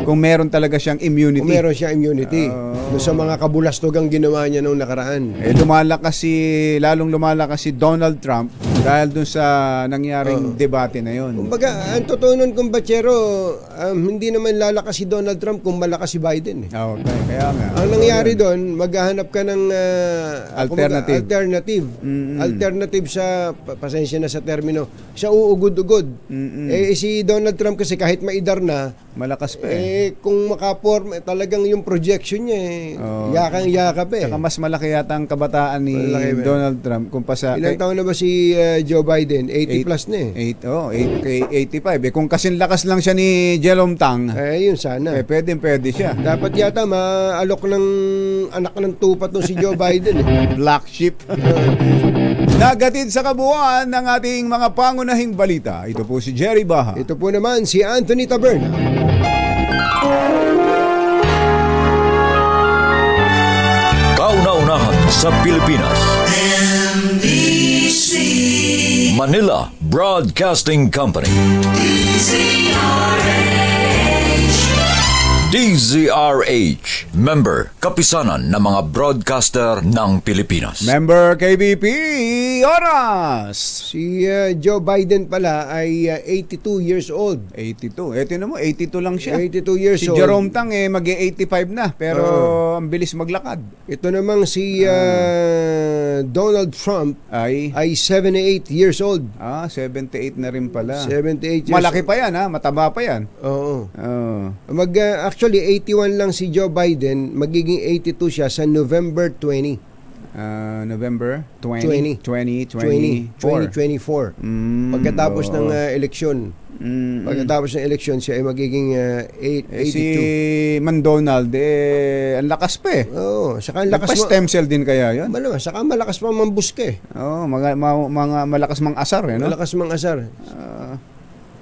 kung meron talaga siyang immunity. Kung meron siyang immunity sa mga kabulastugang ginawa niya noong nakaraan. Lalong lumalakas si Donald Trump Dahil dun sa nangyaring debate na yun. Kumbaga, ang totoo nun, kumbachero, hindi naman lalakas si Donald Trump kung malakas si Biden. Okay, kaya nga. Ang nangyari doon, maghahanap ka ng Alternative. Alternative sa, pasensya na sa termino, sa uugod-ugod. Si Donald Trump kasi kahit maidar na, malakas pa kung makaporm, talagang yung projection niya, yakang-yakap Saka mas malaki yata ang kabataan ni Donald Trump kumpasa. Ilang taon na ba si Joe Biden? 80 plus na 85. Kung kasing lakas lang siya ni Jerome Tang, yun sana. Pwede siya. Dapat yata maalok ng anak ng tupat nung si Joe Biden. Black sheep. Nagatid sa kabuuan ng ating mga pangunahing balita. Ito po si Jerry Baha. Ito po naman si Anthony Taberna. Kauna-unahan sa Pilipinas. NBC Manila Broadcasting Company. DZRH, member, kapisanan ng mga broadcaster ng Pilipinas. Member KBP, oras! Si Joe Biden pala ay 82 years old. 82. Ito na mo, 82 lang siya. 82 years Si old. Jerome Tang mag-85 na, pero ang bilis maglakad. Ito namang si Donald Trump Ay 78 years old. 78 na rin pala. 78 years Malaki old. pa yan, mataba pa yan. Oo. Actually, 81 lang si Joe Biden, magiging 82 siya sa November 20. November 2024. 2024. Pagkatapos ng eleksyon. Pagkatapos ng eleksyon, siya ay magiging 82. Si McDonald, ang lakas pa Oo, saka ang lakas stem cell din kaya yun? Malamang, saka malakas pa mambuske. Mga malakas mang asar, no? Malakas mang asar.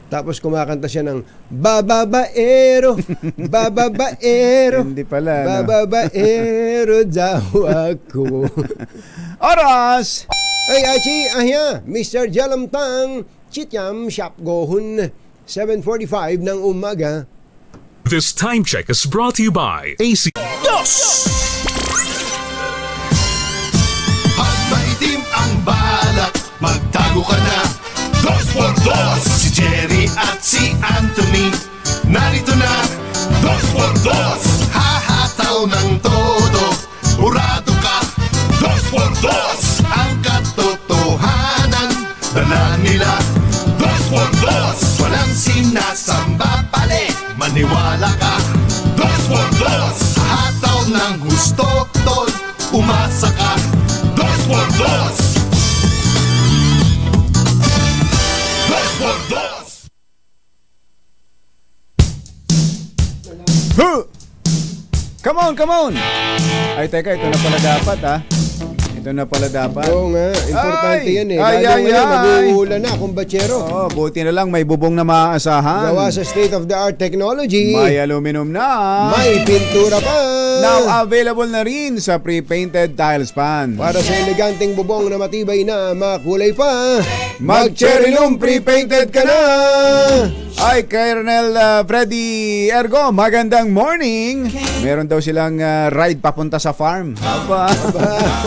Tapos kumakanta siya ng bababaero, bababaero. Hindi pala, bababaero daw ako. Oras! Ay, ahya, Mr. Jerome Tang, Chityam Shapgohun, 7:45 ng umaga. This time check is brought to you by AC. Pag maitim ang balak, magtago ka na. 2x2 si Jerry at si Anthony. Narito na 2x2, hahataw ng todo. Urado ka 2x2, ang katotohanan dala nila 2x2, walang sinasamba pali. Maniwala ka 2x2, hataw ng gusto tol. Umasa ka 2x2. Come on! Ay, teka, ito na pala dapat, Ito na pala dapat. Oo nga, importante yan eh. Ay, Lalo ngayon, mag-uulan na, kumbachero. Buti na lang, may bubong na maaasahan. Gawa sa state-of-the-art technology. May aluminum na. May pintura pa. Now available na rin sa pre-painted tile span. Para sa eleganteng bubong na matibay na makulay pa. Mag-Cherylum pre-painted ka na! Ay, Colonel Freddy Ergo, magandang morning! Meron daw silang ride papunta sa farm.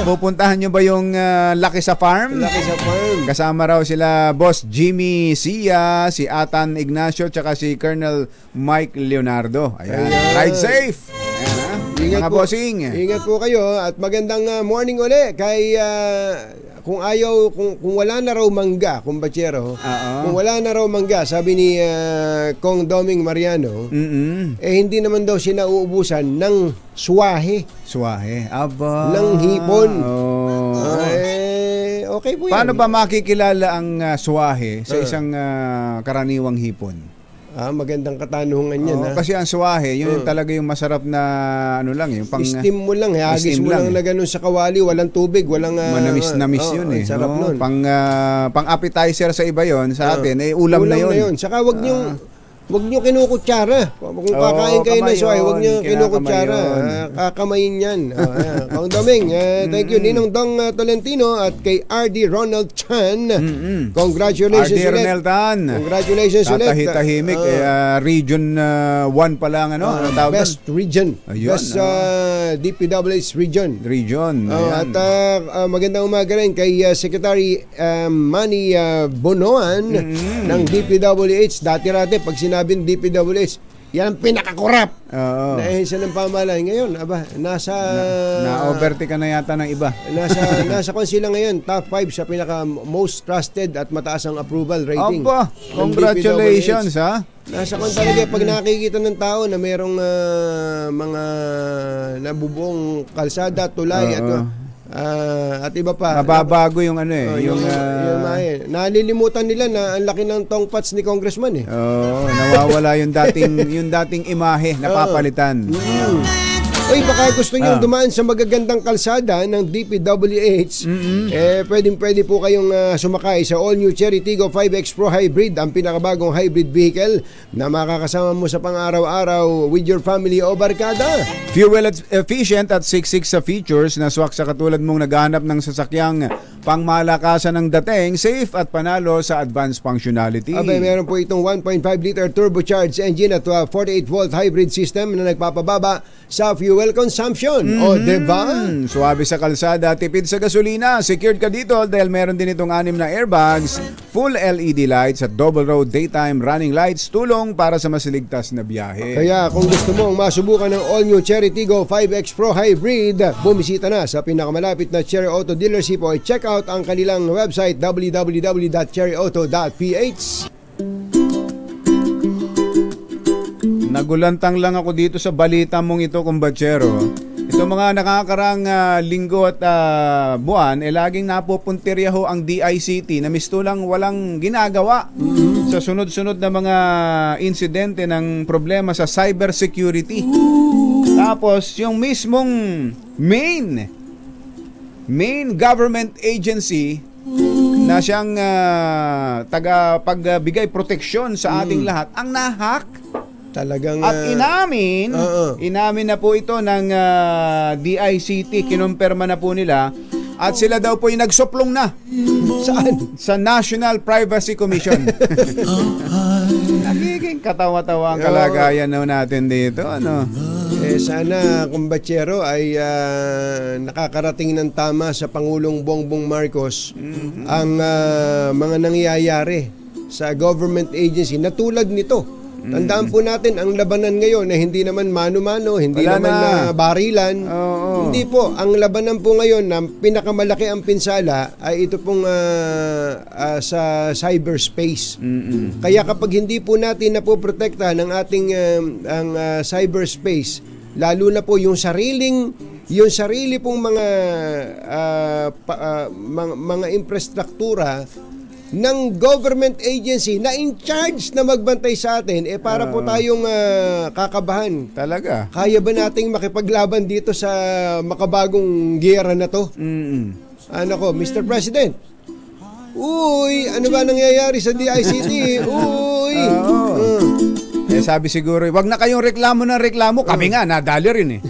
Pupuntahan nyo ba yung Laki sa Farm? Laki sa Farm. Kasama raw sila Boss Jimmy Sia, si Atan Ignacio, tsaka si Colonel Mike Leonardo. Ayan. Ride safe! Ayan, Ingat mga po, bossing. Ingat po kayo at magandang morning uli kay kung wala na raw mangga, kumbachero. Kung wala na raw mangga, sabi ni Kong Doming Mariano, hindi naman daw siya nauubusan ng swahe. Swahe. Aba. Ng hipon. Okay po yan. Paano ba makikilala ang swahe sa isang karaniwang hipon? Magandang katanungan yan. Kasi ang swahe, yun talaga yung masarap na yung pang steam mo lang, hagis mo lang na ganun sa kawali, walang tubig, walang manamis-namis yun sarap nun. Pang appetizer sa iba yon, sa atin ulam na yun. Saka wag Huwag nyo kinukutsara. Kung kakain kayo ng soy, huwag nyo kinukutsara. Kakamayin yan. Kong Doming, thank you. Ninong Dong Tolentino at kay RD Ronald Chan. Congratulations RD ulit. Ronald Chan. Congratulations ulit. Tahimik. Region 1 pa lang. Best region. Ayun, Best DPWH region. At magandang umaga rin kay Secretary Manny Bonoan ng DPWH. Dati-rati, pag sinabing DPWH, yan ang pinakakurap na ehensya ng pamahalaan. Ngayon, na-overtake ka na yata ng iba. Nasa sila ngayon, top 5 sa pinaka most trusted at mataas ang approval rating. Aba, congratulations ha. Nasa talaga, pag nakikita ng tao na mayroong mga nabubuong kalsada, tulay at iba pa. Mababago yung nalilimutan nila na ang laki ng tongpats ni Congressman eh. Nawawala yung dating imahe na papalitan. Oy, baka gusto nyo dumaan sa magagandang kalsada ng DPWH, pwede po kayong sumakay sa all-new Cherry Tiggo 5X Pro Hybrid, ang pinakabagong hybrid vehicle na makakasama mo sa pang-araw-araw with your family o barkada. Fuel efficient at 6.6 sa features na swak sa katulad mong naghahanap ng sasakyang pangmalakasan ng dating, safe at panalo sa advanced functionality. Meron po itong 1.5-liter turbocharged engine at 48-volt hybrid system na nagpapababa sa fuel consumption. Diba? Suwabe sa kalsada, tipid sa gasolina. Secured ka dito dahil meron din itong 6 na airbags, full LED lights at double row daytime running lights, tulong para sa mas ligtas na biyahe. Kaya kung gusto mong masubukan ng all-new Cherry Tiggo 5X Pro Hybrid, bumisita na sa pinakamalapit na Cherry Auto dealership o check out ang kanilang website www.cherryauto.ph. Nagulantang lang ako dito sa balita mong ito, kumbatsero. Ito mga nakakarang linggo at buwan, laging napupuntirya ho ang DICT na mistulang walang ginagawa sa sunod-sunod na mga insidente ng problema sa cybersecurity. Tapos, yung mismong main government agency na siyang tagapagbigay proteksyon sa ating lahat, ang nahack. Talagang at inamin na po ito ng DICT, kinumpirma na po nila, at sila daw po yung nagsuplong na. Saan? Sa National Privacy Commission. Nagiging katawa-tawa ang kalagayan natin dito. Sana, kumbatsero, ay nakakarating ng tama sa Pangulong Bongbong Marcos ang mga nangyayari sa government agency na tulad nito. Tandaan po natin ang labanan ngayon na hindi naman mano-mano, hindi naman barilan. Hindi po. Ang labanan po ngayon na pinakamalaki ang pinsala ay ito pong sa cyberspace. Kaya kapag hindi po natin napoprotekta ng ating ang cyberspace, lalo na po yung sarili pong mga infrastruktura ng government agency na in charge na magbantay sa atin, para po tayong kakabahan. Talaga? Kaya ba nating makipaglaban dito sa makabagong giyera na to? Mr. President, ano ba nangyayari sa DICT? Sabi siguro, wag na kayong reklamo ng reklamo. Kami nga, nadali rin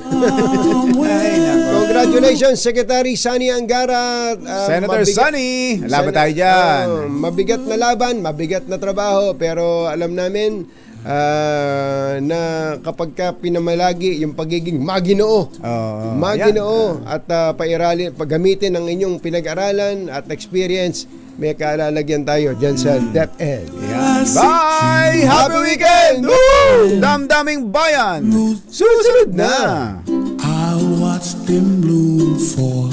Congratulations, Secretary Sani Angara. Senator Sani, laban tayo dyan. Mabigat na laban, mabigat na trabaho, pero alam namin na kapag ka pinamalagi yung pagiging maginoo at paggamitin ang inyong pinag-aralan at experience, may kaalalagyan tayo dyan sa DepEd. Bye! Happy weekend! Damdaming bayan! Susunod na! I watched them bloom for